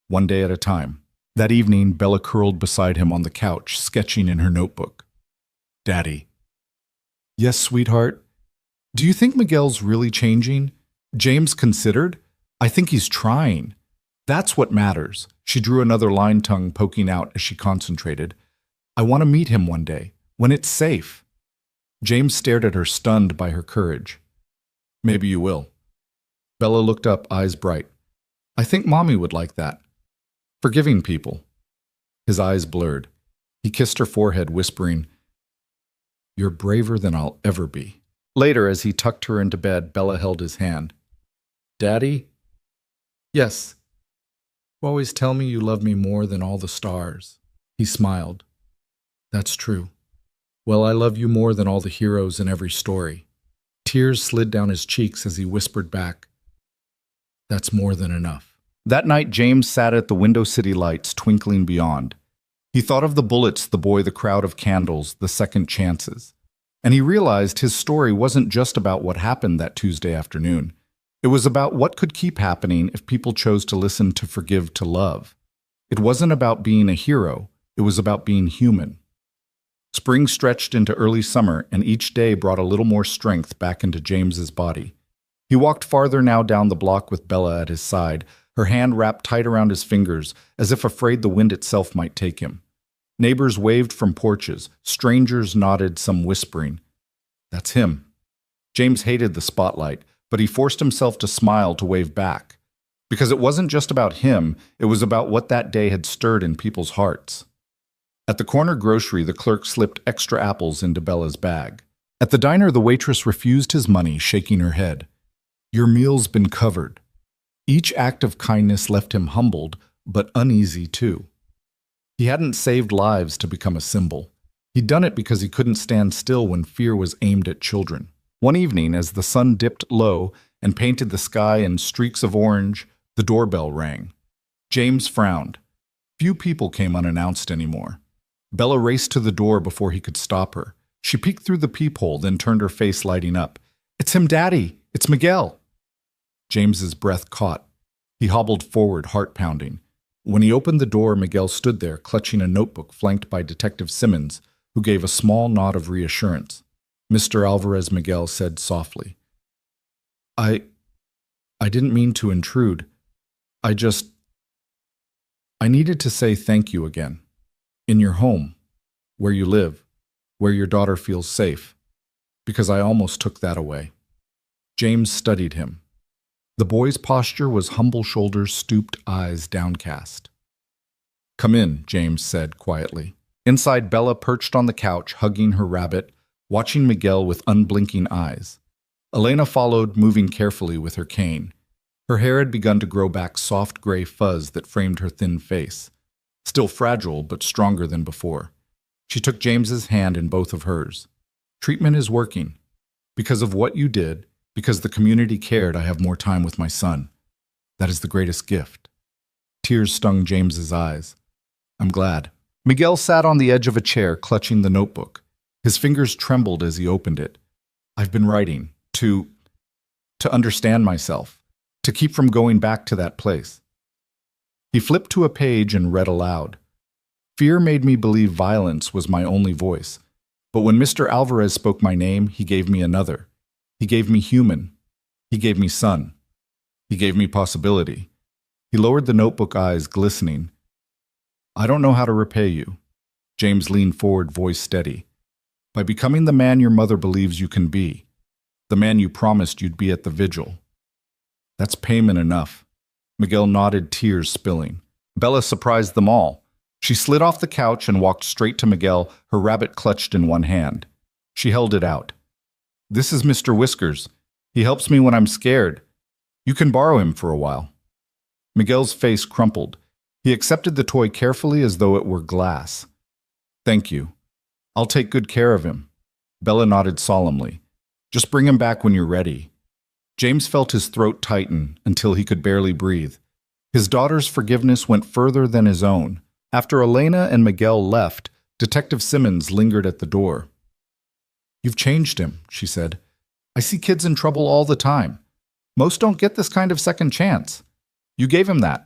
"One day at a time." That evening, Bella curled beside him on the couch, sketching in her notebook. "Daddy." "Yes, sweetheart. Do you think Miguel's really changing?" James considered. "I think he's trying. That's what matters." She drew another line, tongue poking out as she concentrated. "I want to meet him one day, when it's safe." James stared at her, stunned by her courage. "Maybe you will." Bella looked up, eyes bright. "I think Mommy would like that. Forgiving people." His eyes blurred. He kissed her forehead, whispering, "You're braver than I'll ever be." Later, as he tucked her into bed, Bella held his hand. "Daddy?" "Yes. You always tell me you love me more than all the stars." He smiled. "That's true. Well, I love you more than all the heroes in every story. Tears slid down his cheeks as he whispered back, That's more than enough. That night, James sat at the window city lights twinkling beyond. He thought of the bullets, the boy, the crowd of candles, the second chances. And he realized his story wasn't just about what happened that Tuesday afternoon. It was about what could keep happening if people chose to listen, to forgive, to love. It wasn't about being a hero. It was about being human. Spring stretched into early summer, and each day brought a little more strength back into James's body. He walked farther now down the block with Bella at his side, her hand wrapped tight around his fingers, as if afraid the wind itself might take him. Neighbors waved from porches, strangers nodded, some whispering. That's him. James hated the spotlight, but he forced himself to smile, to wave back. Because it wasn't just about him, it was about what that day had stirred in people's hearts. At the corner grocery, the clerk slipped extra apples into Bella's bag. At the diner, the waitress refused his money, shaking her head. Your meal's been covered. Each act of kindness left him humbled, but uneasy too. He hadn't saved lives to become a symbol. He'd done it because he couldn't stand still when fear was aimed at children. One evening, as the sun dipped low and painted the sky in streaks of orange, the doorbell rang. James frowned. Few people came unannounced anymore. Bella raced to the door before he could stop her. She peeked through the peephole, then turned, her face lighting up. It's him, Daddy! It's Miguel! James's breath caught. He hobbled forward, heart pounding. When he opened the door, Miguel stood there, clutching a notebook flanked by Detective Simmons, who gave a small nod of reassurance. Mr. Alvarez, Miguel said softly. I didn't mean to intrude. I needed to say thank you again. In your home, where you live, where your daughter feels safe, because I almost took that away. James studied him. The boy's posture was humble, shoulders stooped, eyes downcast. Come in, James said quietly. Inside, Bella perched on the couch, hugging her rabbit, watching Miguel with unblinking eyes. Elena followed, moving carefully with her cane. Her hair had begun to grow back soft gray fuzz that framed her thin face. Still fragile, but stronger than before. She took James's hand in both of hers. Treatment is working. Because of what you did, because the community cared, I have more time with my son. That is the greatest gift. Tears stung James's eyes. I'm glad. Miguel sat on the edge of a chair, clutching the notebook. His fingers trembled as he opened it. I've been writing to understand myself, to keep from going back to that place. He flipped to a page and read aloud. Fear made me believe violence was my only voice. But when Mr. Alvarez spoke my name, he gave me another. He gave me human. He gave me son. He gave me possibility. He lowered the notebook, eyes glistening. I don't know how to repay you. James leaned forward, voice steady. By becoming the man your mother believes you can be. The man you promised you'd be at the vigil. That's payment enough. Miguel nodded, tears spilling. Bella surprised them all. She slid off the couch and walked straight to Miguel, her rabbit clutched in one hand. She held it out. This is Mr. Whiskers. He helps me when I'm scared. You can borrow him for a while. Miguel's face crumpled. He accepted the toy carefully as though it were glass. Thank you. I'll take good care of him. Bella nodded solemnly. Just bring him back when you're ready. James felt his throat tighten until he could barely breathe. His daughter's forgiveness went further than his own. After Elena and Miguel left, Detective Simmons lingered at the door. You've changed him, she said. I see kids in trouble all the time. Most don't get this kind of second chance. You gave him that.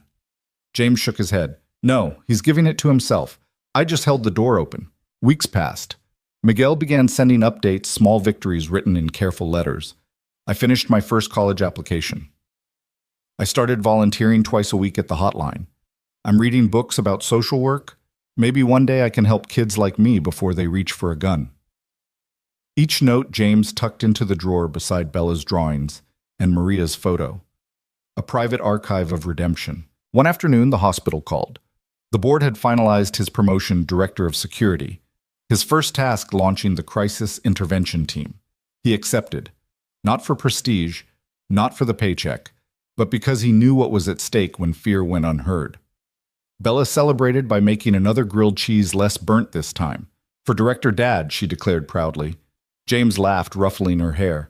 James shook his head. No, he's giving it to himself. I just held the door open. Weeks passed. Miguel began sending updates, small victories written in careful letters. I finished my first college application. I started volunteering twice a week at the hotline. I'm reading books about social work. Maybe one day I can help kids like me before they reach for a gun. Each note James tucked into the drawer beside Bella's drawings and Maria's photo. A private archive of redemption. One afternoon, the hospital called. The board had finalized his promotion, Director of Security. His first task, launching the Crisis Intervention Team. He accepted. Not for prestige, not for the paycheck, but because he knew what was at stake when fear went unheard. Bella celebrated by making another grilled cheese less burnt this time. For Director Dad, she declared proudly. James laughed, ruffling her hair.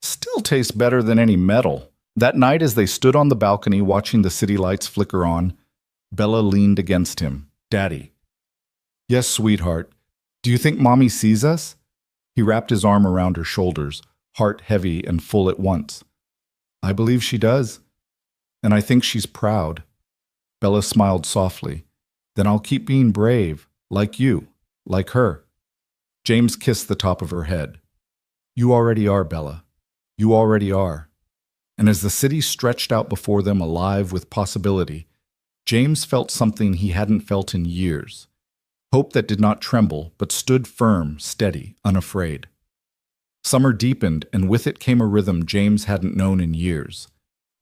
Still tastes better than any medal. That night, as they stood on the balcony watching the city lights flicker on, Bella leaned against him. Daddy. Yes, sweetheart. Do you think Mommy sees us? He wrapped his arm around her shoulders, heart heavy and full at once. I believe she does. And I think she's proud. Bella smiled softly. Then I'll keep being brave, like you, like her. James kissed the top of her head. You already are, Bella. You already are. And as the city stretched out before them alive with possibility, James felt something he hadn't felt in years. Hope that did not tremble, but stood firm, steady, unafraid. Summer deepened, and with it came a rhythm James hadn't known in years.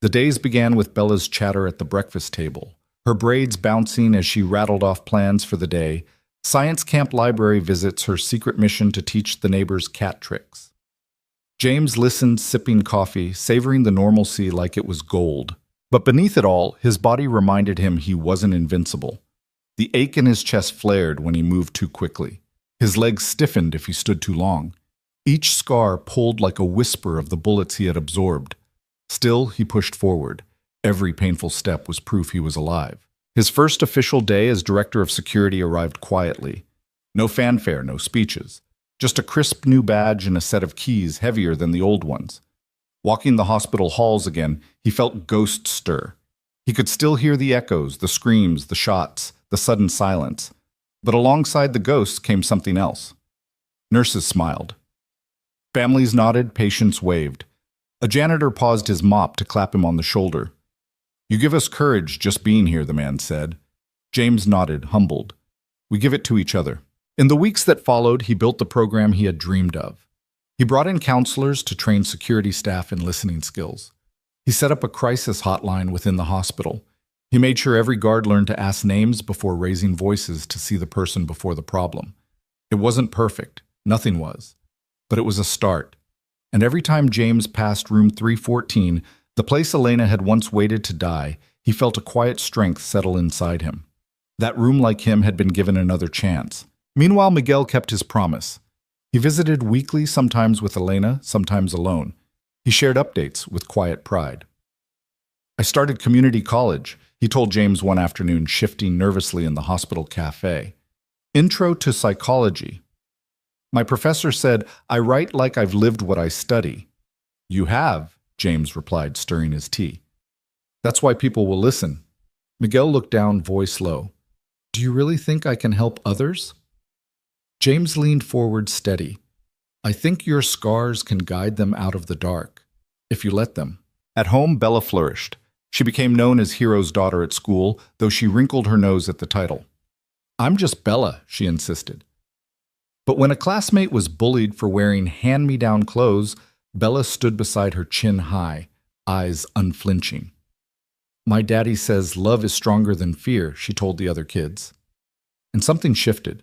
The days began with Bella's chatter at the breakfast table, her braids bouncing as she rattled off plans for the day, science camp library visits, her secret mission to teach the neighbors cat tricks. James listened, sipping coffee, savoring the normalcy like it was gold. But beneath it all, his body reminded him he wasn't invincible. The ache in his chest flared when he moved too quickly. His legs stiffened if he stood too long. Each scar pulled like a whisper of the bullets he had absorbed. Still, he pushed forward. Every painful step was proof he was alive. His first official day as director of security arrived quietly. No fanfare, no speeches. Just a crisp new badge and a set of keys heavier than the old ones. Walking the hospital halls again, he felt ghosts stir. He could still hear the echoes, the screams, the shots, the sudden silence. But alongside the ghosts came something else. Nurses smiled. Families nodded, patients waved. A janitor paused his mop to clap him on the shoulder. You give us courage just being here, the man said. James nodded, humbled. We give it to each other. In the weeks that followed, he built the program he had dreamed of. He brought in counselors to train security staff in listening skills. He set up a crisis hotline within the hospital. He made sure every guard learned to ask names before raising voices to see the person before the problem. It wasn't perfect. Nothing was. But it was a start. And every time James passed room 314, the place Elena had once waited to die, he felt a quiet strength settle inside him. That room, like him, had been given another chance. Meanwhile, Miguel kept his promise. He visited weekly, sometimes with Elena, sometimes alone. He shared updates with quiet pride. I started community college, he told James one afternoon, shifting nervously in the hospital cafe. Intro to psychology. My professor said, I write like I've lived what I study. You have, James replied, stirring his tea. That's why people will listen. Miguel looked down, voice low. Do you really think I can help others? James leaned forward, steady. I think your scars can guide them out of the dark, if you let them. At home, Bella flourished. She became known as Hero's daughter at school, though she wrinkled her nose at the title. I'm just Bella, she insisted. But when a classmate was bullied for wearing hand-me-down clothes, Bella stood beside her, chin high, eyes unflinching. My daddy says love is stronger than fear, she told the other kids. And something shifted.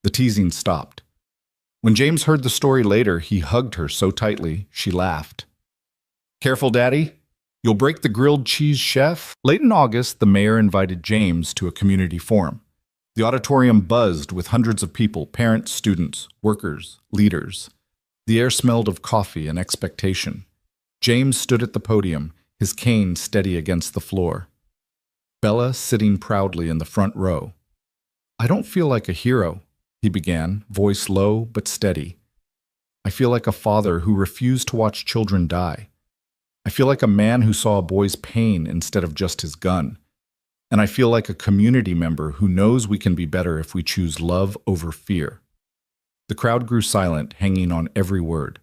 The teasing stopped. When James heard the story later, he hugged her so tightly, she laughed. Careful, Daddy. You'll break the grilled cheese chef. Late in August, the mayor invited James to a community forum. The auditorium buzzed with hundreds of people, parents, students, workers, leaders. The air smelled of coffee and expectation. James stood at the podium, his cane steady against the floor. Bella sitting proudly in the front row. I don't feel like a hero, he began, voice low but steady. I feel like a father who refused to watch children die. I feel like a man who saw a boy's pain instead of just his gun. And I feel like a community member who knows we can be better if we choose love over fear. The crowd grew silent, hanging on every word.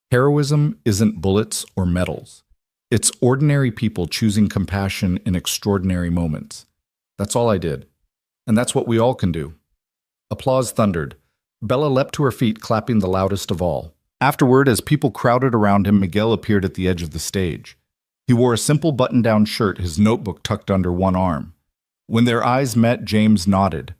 Heroism isn't bullets or medals. It's ordinary people choosing compassion in extraordinary moments. That's all I did. And that's what we all can do. Applause thundered. Bella leapt to her feet, clapping the loudest of all. Afterward, as people crowded around him, Miguel appeared at the edge of the stage. He wore a simple button-down shirt, his notebook tucked under one arm. When their eyes met, James nodded.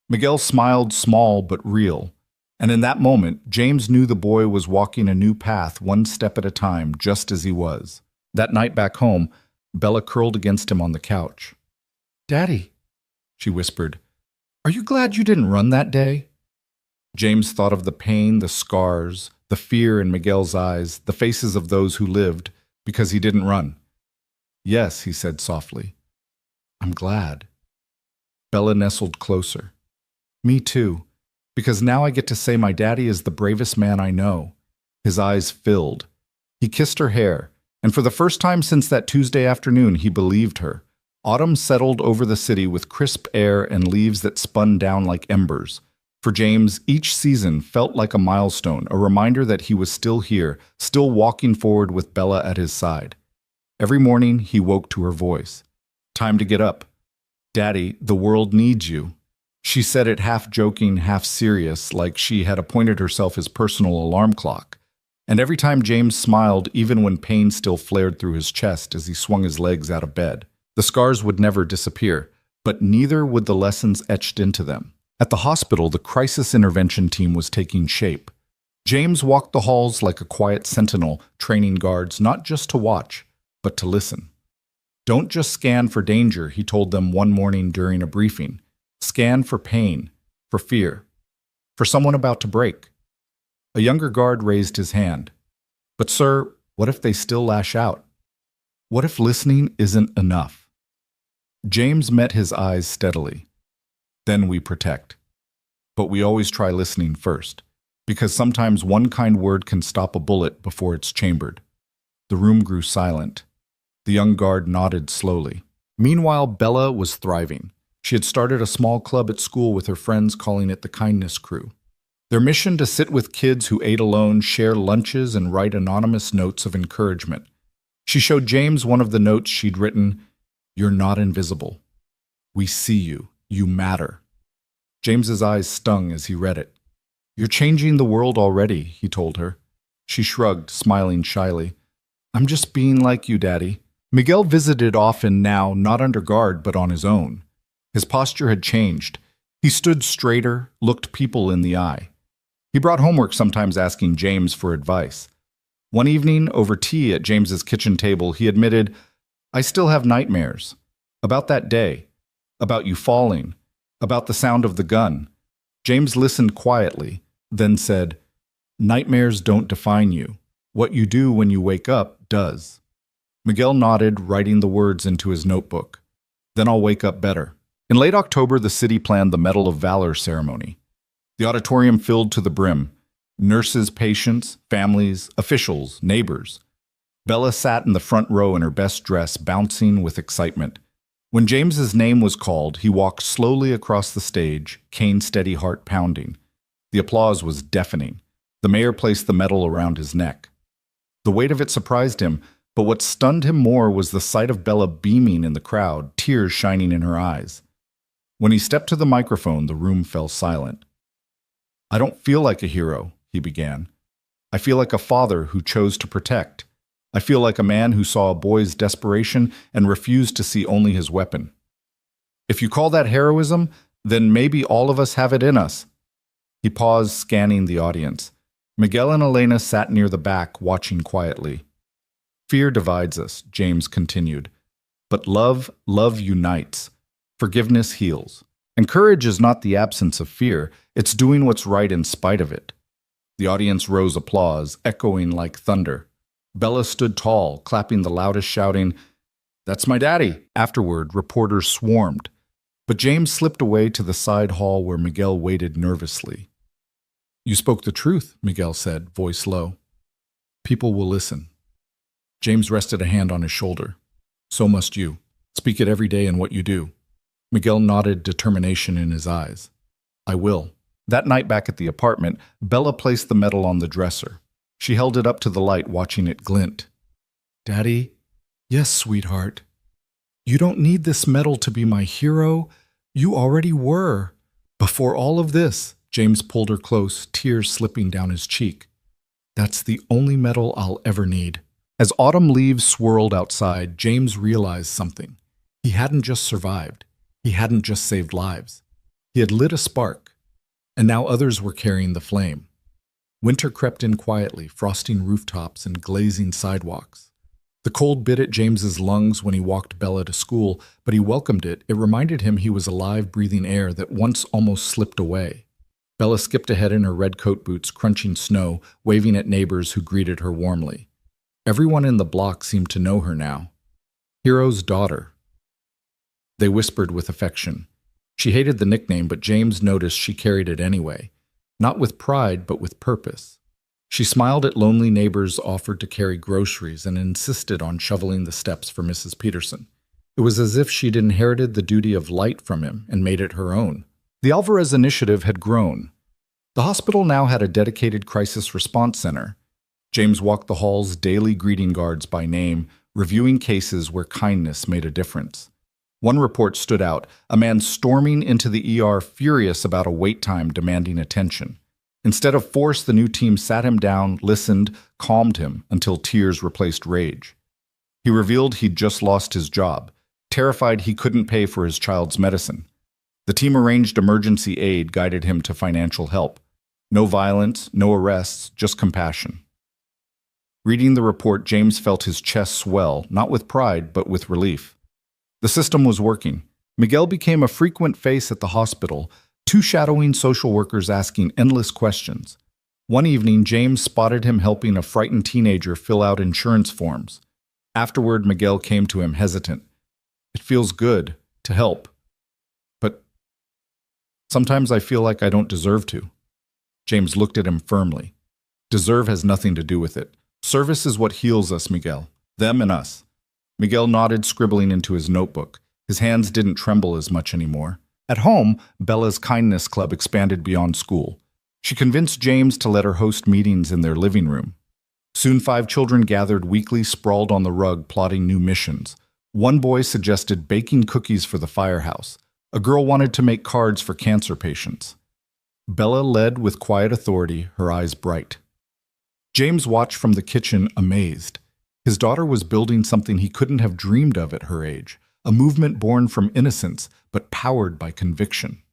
Miguel smiled, small but real. And in that moment, James knew the boy was walking a new path, one step at a time, just as he was. That night back home, Bella curled against him on the couch. Daddy, she whispered, are you glad you didn't run that day? James thought of the pain, the scars, the fear in Miguel's eyes, the faces of those who lived because he didn't run. Yes, he said softly. I'm glad. Bella nestled closer. Me too, because now I get to say my daddy is the bravest man I know. His eyes filled. He kissed her hair, and for the first time since that Tuesday afternoon, he believed her. Autumn settled over the city with crisp air and leaves that spun down like embers. For James, each season felt like a milestone, a reminder that he was still here, still walking forward with Bella at his side. Every morning, he woke to her voice. Time to get up. Daddy, the world needs you. She said it half joking, half serious, like she had appointed herself his personal alarm clock. And every time James smiled, even when pain still flared through his chest as he swung his legs out of bed. The scars would never disappear, but neither would the lessons etched into them. At the hospital, the crisis intervention team was taking shape. James walked the halls like a quiet sentinel, training guards not just to watch, but to listen. Don't just scan for danger, he told them one morning during a briefing. Scan for pain, for fear, for someone about to break. A younger guard raised his hand. But sir, what if they still lash out? What if listening isn't enough? James met his eyes steadily. Then we protect. But we always try listening first, because sometimes one kind word can stop a bullet before it's chambered. The room grew silent. The young guard nodded slowly. Meanwhile, Bella was thriving. She had started a small club at school with her friends, calling it the Kindness Crew. Their mission to sit with kids who ate alone, share lunches, and write anonymous notes of encouragement. She showed James one of the notes she'd written, "You're not invisible. We see you. You matter." James's eyes stung as he read it. "You're changing the world already," he told her. She shrugged, smiling shyly. "I'm just being like you, Daddy." Miguel visited often now, not under guard, but on his own. His posture had changed. He stood straighter, looked people in the eye. He brought homework, sometimes asking James for advice. One evening, over tea at James's kitchen table, he admitted, "I still have nightmares. About that day. About you falling. About the sound of the gun." James listened quietly, then said, "Nightmares don't define you. What you do when you wake up does." Miguel nodded, writing the words into his notebook. "Then I'll wake up better." In late October, the city planned the Medal of Valor ceremony. The auditorium filled to the brim. Nurses, patients, families, officials, neighbors. Bella sat in the front row in her best dress, bouncing with excitement. When James's name was called, he walked slowly across the stage, cane steady, heart pounding. The applause was deafening. The mayor placed the medal around his neck. The weight of it surprised him, but what stunned him more was the sight of Bella beaming in the crowd, tears shining in her eyes. When he stepped to the microphone, the room fell silent. "I don't feel like a hero," he began. "I feel like a father who chose to protect. I feel like a man who saw a boy's desperation and refused to see only his weapon. If you call that heroism, then maybe all of us have it in us." He paused, scanning the audience. Miguel and Elena sat near the back, watching quietly. "Fear divides us," James continued. "But love unites. Forgiveness heals. And courage is not the absence of fear, it's doing what's right in spite of it." The audience rose applause, echoing like thunder. Bella stood tall, clapping the loudest, shouting, "That's my daddy!" Afterward, reporters swarmed. But James slipped away to the side hall where Miguel waited nervously. "You spoke the truth," Miguel said, voice low. "People will listen." James rested a hand on his shoulder. "So must you. Speak it every day in what you do." Miguel nodded, determination in his eyes. "I will." That night back at the apartment, Bella placed the medal on the dresser. She held it up to the light, watching it glint. "Daddy?" "Yes, sweetheart." "You don't need this medal to be my hero. You already were. Before all of this," James pulled her close, tears slipping down his cheek. "That's the only medal I'll ever need." As autumn leaves swirled outside, James realized something. He hadn't just survived. He hadn't just saved lives. He had lit a spark, and now others were carrying the flame. Winter crept in quietly, frosting rooftops and glazing sidewalks. The cold bit at James's lungs when he walked Bella to school, but he welcomed it. It reminded him he was alive, breathing air that once almost slipped away. Bella skipped ahead in her red coat boots, crunching snow, waving at neighbors who greeted her warmly. Everyone in the block seemed to know her now. Hero's daughter. They whispered with affection. She hated the nickname, but James noticed she carried it anyway, not with pride, but with purpose. She smiled at lonely neighbors offered to carry groceries and insisted on shoveling the steps for Mrs. Peterson. It was as if she'd inherited the duty of light from him and made it her own. The Alvarez initiative had grown. The hospital now had a dedicated crisis response center. James walked the halls, daily greeting guards by name, reviewing cases where kindness made a difference. One report stood out, a man storming into the ER furious about a wait time demanding attention. Instead of force, the new team sat him down, listened, calmed him until tears replaced rage. He revealed he'd just lost his job, terrified he couldn't pay for his child's medicine. The team arranged emergency aid, guided him to financial help. No violence, no arrests, just compassion. Reading the report, James felt his chest swell, not with pride, but with relief. The system was working. Miguel became a frequent face at the hospital, two shadowing social workers asking endless questions. One evening, James spotted him helping a frightened teenager fill out insurance forms. Afterward, Miguel came to him hesitant. It feels good to help, but sometimes I feel like I don't deserve to. James looked at him firmly. Deserve has nothing to do with it. Service is what heals us, Miguel. Them and us. Miguel nodded, scribbling into his notebook. His hands didn't tremble as much anymore. At home, Bella's kindness club expanded beyond school. She convinced James to let her host meetings in their living room. Soon 5 children gathered weekly, sprawled on the rug, plotting new missions. One boy suggested baking cookies for the firehouse. A girl wanted to make cards for cancer patients. Bella led with quiet authority, her eyes bright. James watched from the kitchen, amazed. His daughter was building something he couldn't have dreamed of at her age, a movement born from innocence, but powered by conviction.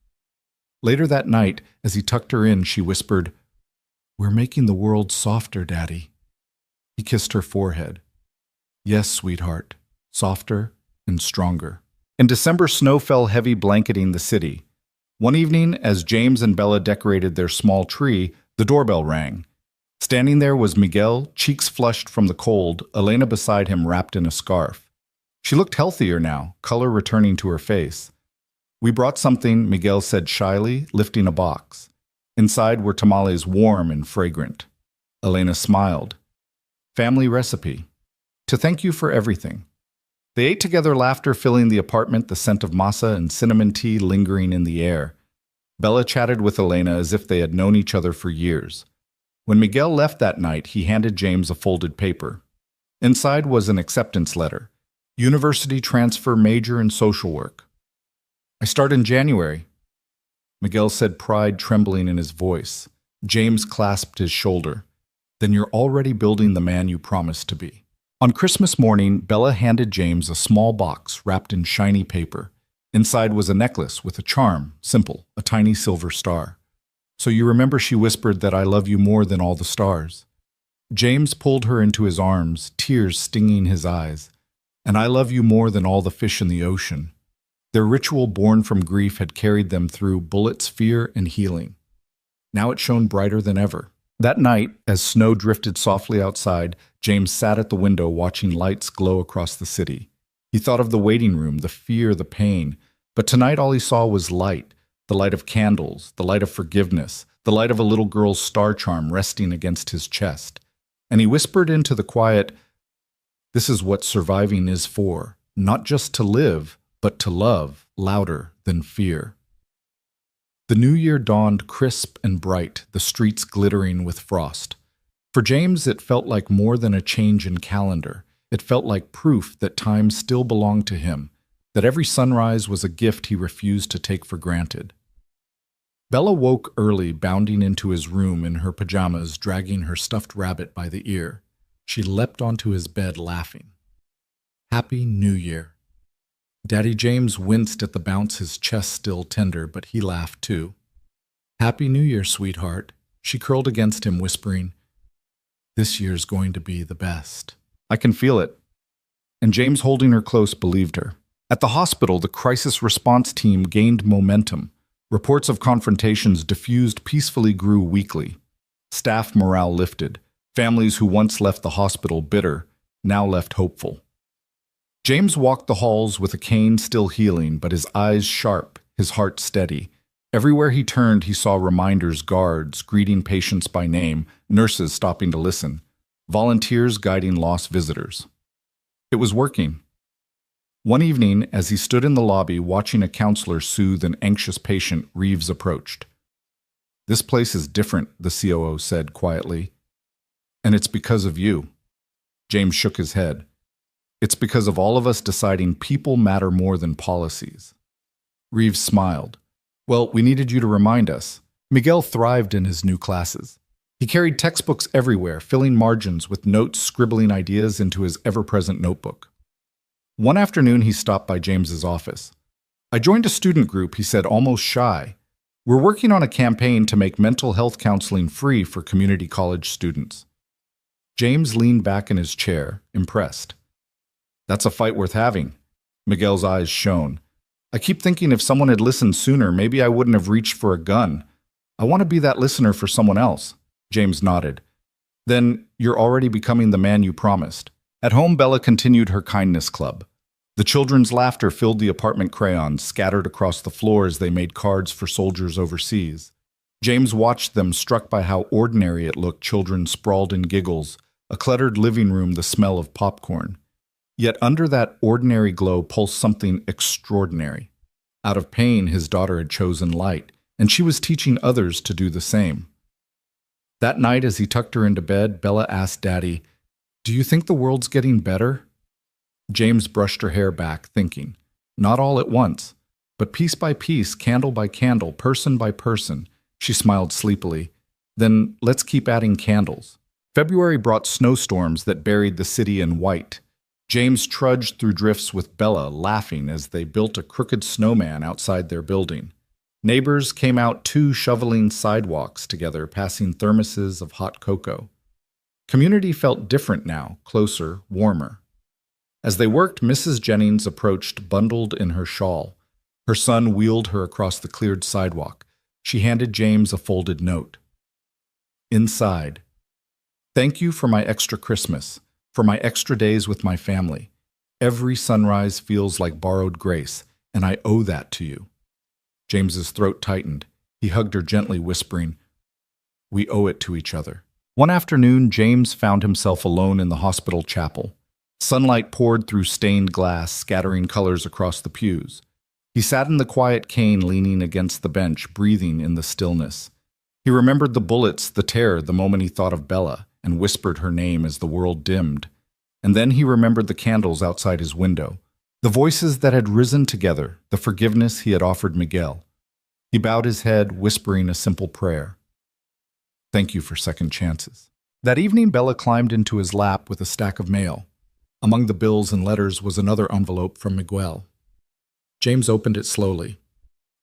Later that night, as he tucked her in, she whispered, "We're making the world softer, Daddy." He kissed her forehead. "Yes, sweetheart, softer and stronger." In December, snow fell heavy, blanketing the city. One evening, as James and Bella decorated their small tree, the doorbell rang. Standing there was Miguel, cheeks flushed from the cold, Elena beside him wrapped in a scarf. She looked healthier now, color returning to her face. "We brought something," Miguel said shyly, lifting a box. Inside were tamales, warm and fragrant. Elena smiled. "Family recipe. To thank you for everything." They ate together, laughter filling the apartment, the scent of masa and cinnamon tea lingering in the air. Bella chatted with Elena as if they had known each other for years. When Miguel left that night, he handed James a folded paper. Inside was an acceptance letter. University transfer, major in social work. "I start in January," Miguel said, pride trembling in his voice. James clasped his shoulder. "Then you're already building the man you promised to be." On Christmas morning, Bella handed James a small box wrapped in shiny paper. Inside was a necklace with a charm, simple, a tiny silver star. "So you remember," she whispered, "that I love you more than all the stars." James pulled her into his arms, tears stinging his eyes. "And I love you more than all the fish in the ocean." Their ritual born from grief had carried them through bullets, fear, and healing. Now it shone brighter than ever. That night, as snow drifted softly outside, James sat at the window watching lights glow across the city. He thought of the waiting room, the fear, the pain. But tonight all he saw was light. The light of candles, the light of forgiveness, the light of a little girl's star charm resting against his chest. And he whispered into the quiet, "This is what surviving is for, not just to live, but to love louder than fear." The new year dawned crisp and bright, the streets glittering with frost. For James, it felt like more than a change in calendar. It felt like proof that time still belonged to him, that every sunrise was a gift he refused to take for granted. Bella woke early, bounding into his room in her pajamas, dragging her stuffed rabbit by the ear. She leapt onto his bed, laughing. "Happy New Year." Daddy James winced at the bounce, his chest still tender, but he laughed too. "Happy New Year, sweetheart." She curled against him, whispering, "This year's going to be the best." "I can feel it." And James, holding her close, believed her. At the hospital, the crisis response team gained momentum. Reports of confrontations diffused peacefully grew weekly. Staff morale lifted. Families who once left the hospital bitter now left hopeful. James walked the halls with a cane still healing, but his eyes sharp, his heart steady. Everywhere he turned, he saw reminders, guards greeting patients by name, nurses stopping to listen, volunteers guiding lost visitors. It was working. One evening, as he stood in the lobby watching a counselor soothe an anxious patient, Reeves approached. "This place is different," the COO said quietly. "And it's because of you." James shook his head. "It's because of all of us deciding people matter more than policies." Reeves smiled. "Well, we needed you to remind us." Miguel thrived in his new classes. He carried textbooks everywhere, filling margins with notes, scribbling ideas into his ever-present notebook. One afternoon, he stopped by James's office. "I joined a student group," he said, almost shy. "We're working on a campaign to make mental health counseling free for community college students." James leaned back in his chair, impressed. "That's a fight worth having." Miguel's eyes shone. "I keep thinking if someone had listened sooner, maybe I wouldn't have reached for a gun. I want to be that listener for someone else." James nodded. "Then you're already becoming the man you promised." At home, Bella continued her kindness club. The children's laughter filled the apartment crayons, scattered across the floor as they made cards for soldiers overseas. James watched them, struck by how ordinary it looked, children sprawled in giggles, a cluttered living room, the smell of popcorn. Yet under that ordinary glow pulsed something extraordinary. Out of pain, his daughter had chosen light, and she was teaching others to do the same. That night, as he tucked her into bed, Bella asked Daddy, "Do you think the world's getting better?" James brushed her hair back, thinking, "Not all at once, but piece by piece, candle by candle, person by person." She smiled sleepily. "Then let's keep adding candles." February brought snowstorms that buried the city in white. James trudged through drifts with Bella, laughing as they built a crooked snowman outside their building. Neighbors came out too, shoveling sidewalks together, passing thermoses of hot cocoa. Community felt different now, closer, warmer. As they worked, Mrs. Jennings approached, bundled in her shawl. Her son wheeled her across the cleared sidewalk. She handed James a folded note. Inside, "Thank you for my extra Christmas, for my extra days with my family. Every sunrise feels like borrowed grace, and I owe that to you." James's throat tightened. He hugged her gently, whispering, "We owe it to each other." One afternoon, James found himself alone in the hospital chapel. Sunlight poured through stained glass, scattering colors across the pews. He sat in the quiet cane, leaning against the bench, breathing in the stillness. He remembered the bullets, the terror, the moment he thought of Bella, and whispered her name as the world dimmed. And then he remembered the candles outside his window, the voices that had risen together, the forgiveness he had offered Miguel. He bowed his head, whispering a simple prayer. "Thank you for second chances." That evening, Bella climbed into his lap with a stack of mail. Among the bills and letters was another envelope from Miguel. James opened it slowly.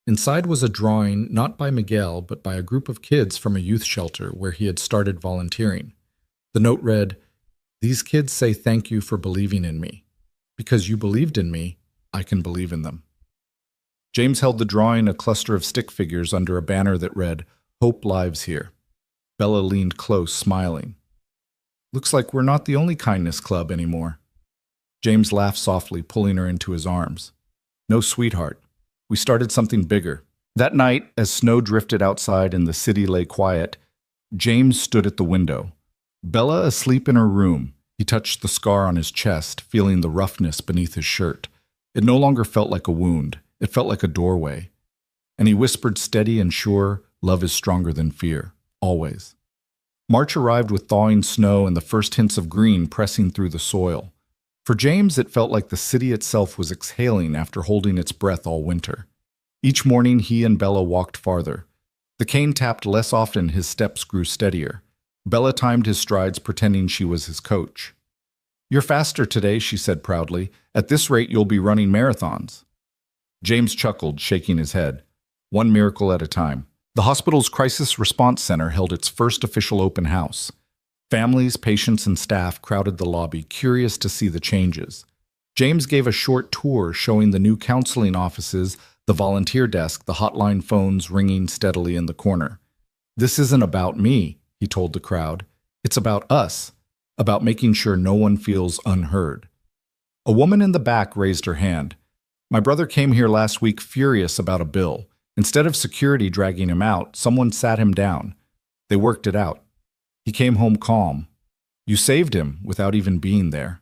Inside was a drawing, not by Miguel, but by a group of kids from a youth shelter where he had started volunteering. The note read, "These kids say thank you for believing in me. Because you believed in me, I can believe in them." James held the drawing, a cluster of stick figures, under a banner that read, "Hope lives here." Bella leaned close, smiling. "Looks like we're not the only kindness club anymore." James laughed softly, pulling her into his arms. "No, sweetheart. We started something bigger." That night, as snow drifted outside and the city lay quiet, James stood at the window. Bella asleep in her room. He touched the scar on his chest, feeling the roughness beneath his shirt. It no longer felt like a wound. It felt like a doorway. And he whispered, steady and sure, "Love is stronger than fear. Always." March arrived with thawing snow and the first hints of green pressing through the soil. For James, it felt like the city itself was exhaling after holding its breath all winter. Each morning, he and Bella walked farther. The cane tapped less often, his steps grew steadier. Bella timed his strides, pretending she was his coach. "You're faster today," she said proudly. "At this rate, you'll be running marathons." James chuckled, shaking his head. One miracle at a time. The hospital's crisis response center held its first official open house. Families, patients, and staff crowded the lobby, curious to see the changes. James gave a short tour showing the new counseling offices, the volunteer desk, the hotline phones ringing steadily in the corner. "This isn't about me," he told the crowd. "It's about us, about making sure no one feels unheard." A woman in the back raised her hand. "My brother came here last week furious about a bill. Instead of security dragging him out, someone sat him down. They worked it out. He came home calm. You saved him without even being there."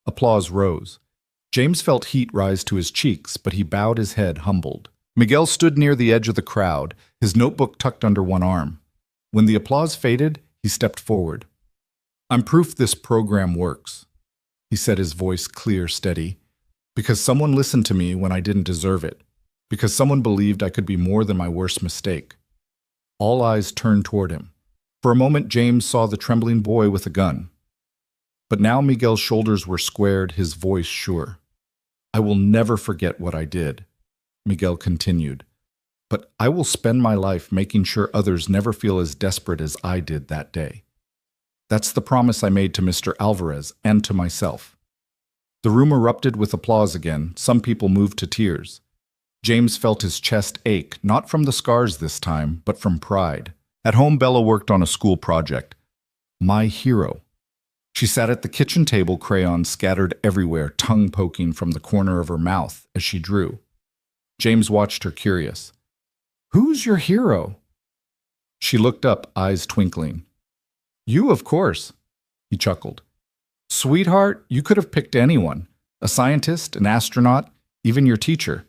Applause rose. James felt heat rise to his cheeks, but he bowed his head, humbled. Miguel stood near the edge of the crowd, his notebook tucked under one arm. When the applause faded, he stepped forward. "I'm proof this program works," he said, his voice clear, steady. "Because someone listened to me when I didn't deserve it. Because someone believed I could be more than my worst mistake." All eyes turned toward him. For a moment, James saw the trembling boy with a gun. But now Miguel's shoulders were squared, his voice sure. "I will never forget what I did," Miguel continued. "But I will spend my life making sure others never feel as desperate as I did that day. That's the promise I made to Mr. Alvarez and to myself." The room erupted with applause again. Some people moved to tears. James felt his chest ache, not from the scars this time, but from pride. At home, Bella worked on a school project. My hero. She sat at the kitchen table, crayons scattered everywhere, tongue poking from the corner of her mouth as she drew. James watched her, curious. "Who's your hero?" She looked up, eyes twinkling. "You, of course," he chuckled. "Sweetheart, you could have picked anyone. A scientist, an astronaut, even your teacher."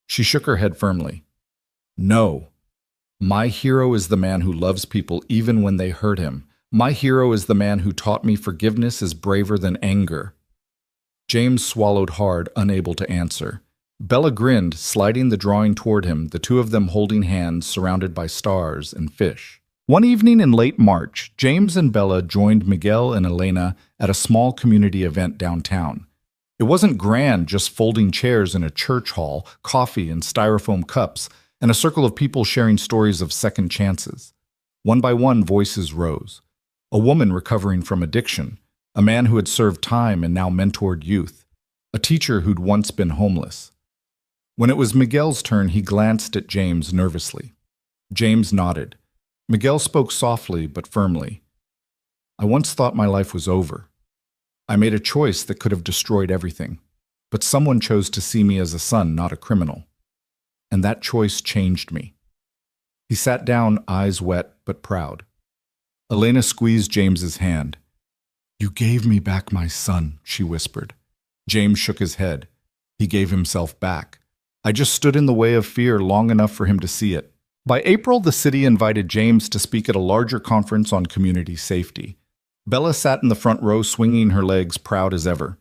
She shook her head firmly. "No. My hero is the man who loves people even when they hurt him. My hero is the man who taught me forgiveness is braver than anger." James swallowed hard, unable to answer. Bella grinned, sliding the drawing toward him, the two of them holding hands, surrounded by stars and fish. One evening in late March, James and Bella joined Miguel and Elena at a small community event downtown. It wasn't grand, just folding chairs in a church hall, coffee and styrofoam cups, and a circle of people sharing stories of second chances. One by one, voices rose. A woman recovering from addiction, a man who had served time and now mentored youth, a teacher who'd once been homeless. When it was Miguel's turn, he glanced at James nervously. James nodded. Miguel spoke softly but firmly. "I once thought my life was over. I made a choice that could have destroyed everything, but someone chose to see me as a son, not a criminal. And that choice changed me." He sat down, eyes wet but proud. Elena squeezed James's hand. "You gave me back my son," she whispered. James shook his head. He gave himself back. "I just stood in the way of fear long enough for him to see it." By April, the city invited James to speak at a larger conference on community safety. Bella sat in the front row, swinging her legs, proud as ever.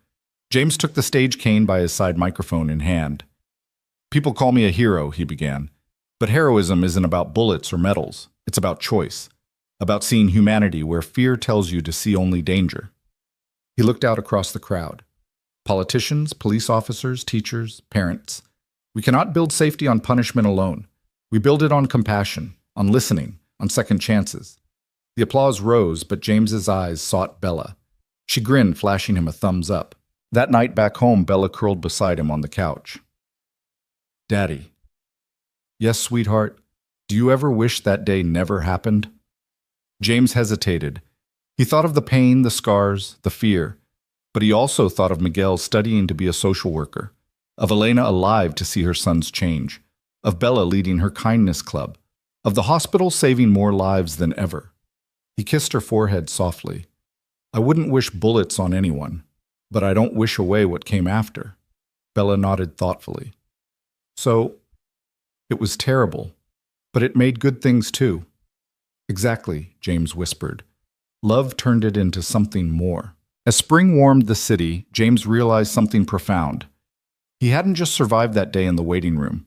James took the stage cane by his side, microphone in hand. "People call me a hero," he began. "But heroism isn't about bullets or medals. It's about choice. About seeing humanity where fear tells you to see only danger." He looked out across the crowd. Politicians, police officers, teachers, parents. We cannot build safety on punishment alone. We build it on compassion, on listening, on second chances. The applause rose, but James's eyes sought Bella. She grinned, flashing him a thumbs up. That night back home, Bella curled beside him on the couch. "Daddy." "Yes, sweetheart. Do you ever wish that day never happened?" James hesitated. He thought of the pain, the scars, the fear, but he also thought of Miguel studying to be a social worker, of Elena alive to see her son's change, of Bella leading her kindness club, of the hospital saving more lives than ever. He kissed her forehead softly. "I wouldn't wish bullets on anyone, but I don't wish away what came after." Bella nodded thoughtfully. "So, it was terrible, but it made good things too." "Exactly," James whispered. "Love turned it into something more." As spring warmed the city, James realized something profound. He hadn't just survived that day in the waiting room.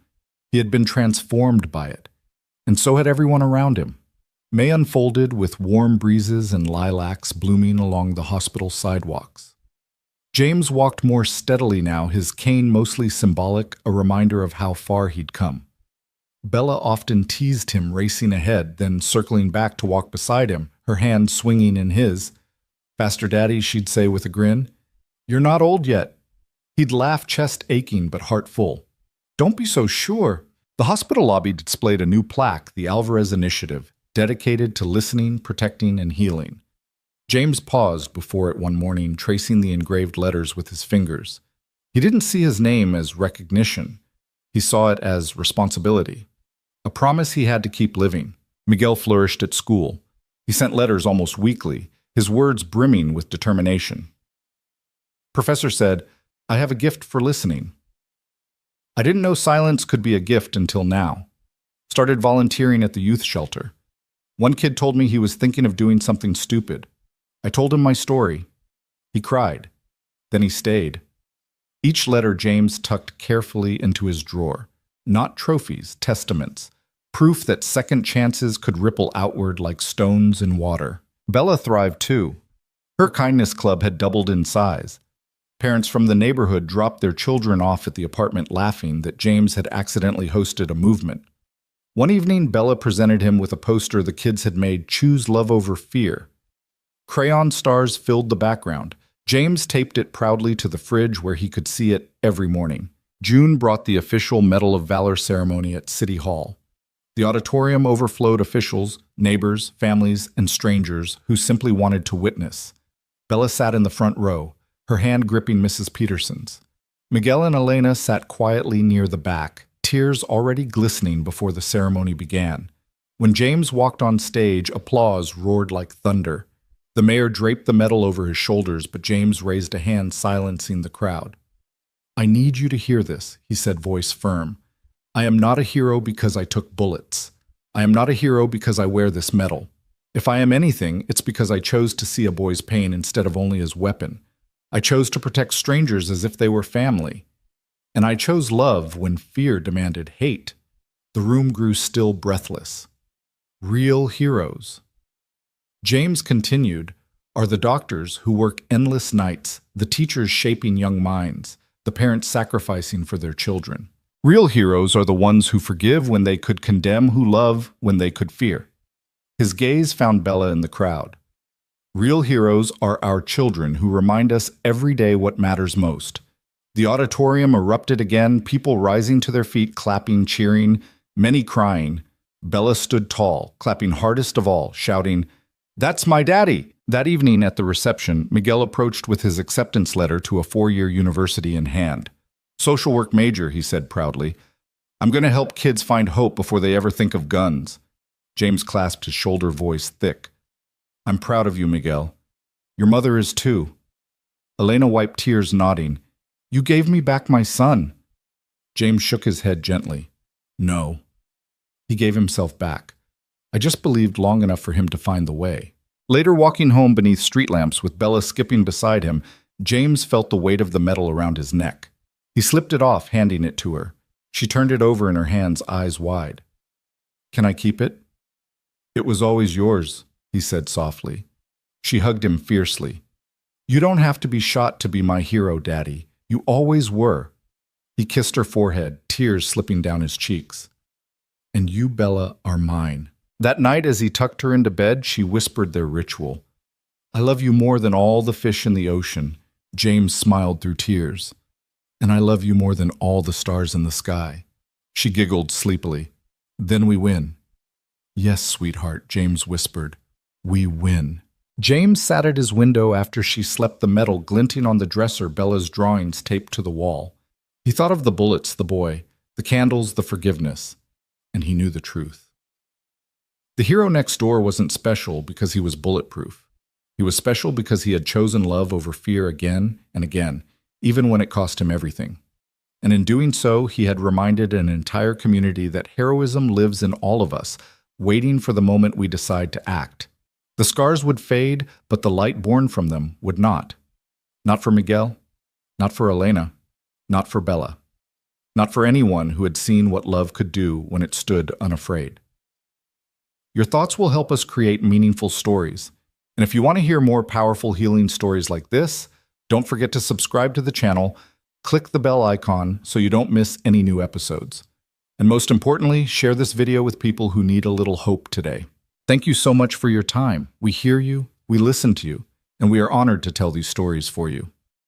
He had been transformed by it. And so had everyone around him. May unfolded with warm breezes and lilacs blooming along the hospital sidewalks. James walked more steadily now, his cane mostly symbolic, a reminder of how far he'd come. Bella often teased him, racing ahead, then circling back to walk beside him, her hand swinging in his. "Faster, Daddy," she'd say with a grin. "You're not old yet." He'd laugh, chest aching but heart full. Don't be so sure. The hospital lobby displayed a new plaque, the Alvarez Initiative, dedicated to listening, protecting, and healing. James paused before it one morning, tracing the engraved letters with his fingers. He didn't see his name as recognition. He saw it as responsibility. A promise he had to keep living. Miguel flourished at school. He sent letters almost weekly, his words brimming with determination. Professor said, "I have a gift for listening." I didn't know silence could be a gift until now. Started volunteering at the youth shelter. One kid told me he was thinking of doing something stupid. I told him my story. He cried. Then he stayed. Each letter James tucked carefully into his drawer. Not trophies, testaments. Proof that second chances could ripple outward like stones in water. Bella thrived too. Her kindness club had doubled in size. Parents from the neighborhood dropped their children off at the apartment laughing that James had accidentally hosted a movement. One evening, Bella presented him with a poster the kids had made, "Choose Love Over Fear." Crayon stars filled the background. James taped it proudly to the fridge where he could see it every morning. June brought the official Medal of Valor ceremony at City Hall. The auditorium overflowed officials, neighbors, families, and strangers who simply wanted to witness. Bella sat in the front row, her hand gripping Mrs. Peterson's. Miguel and Elena sat quietly near the back, tears already glistening before the ceremony began. When James walked on stage, applause roared like thunder. The mayor draped the medal over his shoulders, but James raised a hand, silencing the crowd. "I need you to hear this," he said, voice firm. "I am not a hero because I took bullets. I am not a hero because I wear this medal. If I am anything, it's because I chose to see a boy's pain instead of only his weapon. I chose to protect strangers as if they were family. And I chose love when fear demanded hate." The room grew still, breathless. Real heroes. James continued, "Are the doctors who work endless nights, the teachers shaping young minds, the parents sacrificing for their children. Real heroes are the ones who forgive when they could condemn, who love when they could fear." His gaze found Bella in the crowd. "Real heroes are our children who remind us every day what matters most." The auditorium erupted again, people rising to their feet, clapping, cheering, many crying. Bella stood tall, clapping hardest of all, shouting, "That's my daddy!" That evening at the reception, Miguel approached with his acceptance letter to a 4-year university in hand. "Social work major," he said proudly. "I'm going to help kids find hope before they ever think of guns." James clasped his shoulder, voice thick. "I'm proud of you, Miguel. Your mother is too." Elena wiped tears, nodding. "You gave me back my son." James shook his head gently. "No." He gave himself back. "I just believed long enough for him to find the way." Later, walking home beneath street lamps with Bella skipping beside him, James felt the weight of the medal around his neck. He slipped it off, handing it to her. She turned it over in her hands, eyes wide. "Can I keep it?" "It was always yours," he said softly. She hugged him fiercely. "You don't have to be shot to be my hero, Daddy. You always were." He kissed her forehead, tears slipping down his cheeks. "And you, Bella, are mine." That night, as he tucked her into bed, she whispered their ritual. "I love you more than all the fish in the ocean." James smiled through tears. "And I love you more than all the stars in the sky." She giggled sleepily. "Then we win." "Yes, sweetheart," James whispered. "We win." James sat at his window after she slept, the medal glinting on the dresser, Bella's drawings taped to the wall. He thought of the bullets, the boy, the candles, the forgiveness, and he knew the truth. The hero next door wasn't special because he was bulletproof. He was special because he had chosen love over fear again and again, even when it cost him everything. And in doing so, he had reminded an entire community that heroism lives in all of us, waiting for the moment we decide to act. The scars would fade, but the light born from them would not. Not for Miguel, not for Elena, not for Bella, not for anyone who had seen what love could do when it stood unafraid. Your thoughts will help us create meaningful stories. And if you want to hear more powerful healing stories like this, don't forget to subscribe to the channel, click the bell icon so you don't miss any new episodes. And most importantly, share this video with people who need a little hope today. Thank you so much for your time. We hear you, we listen to you, and we are honored to tell these stories for you.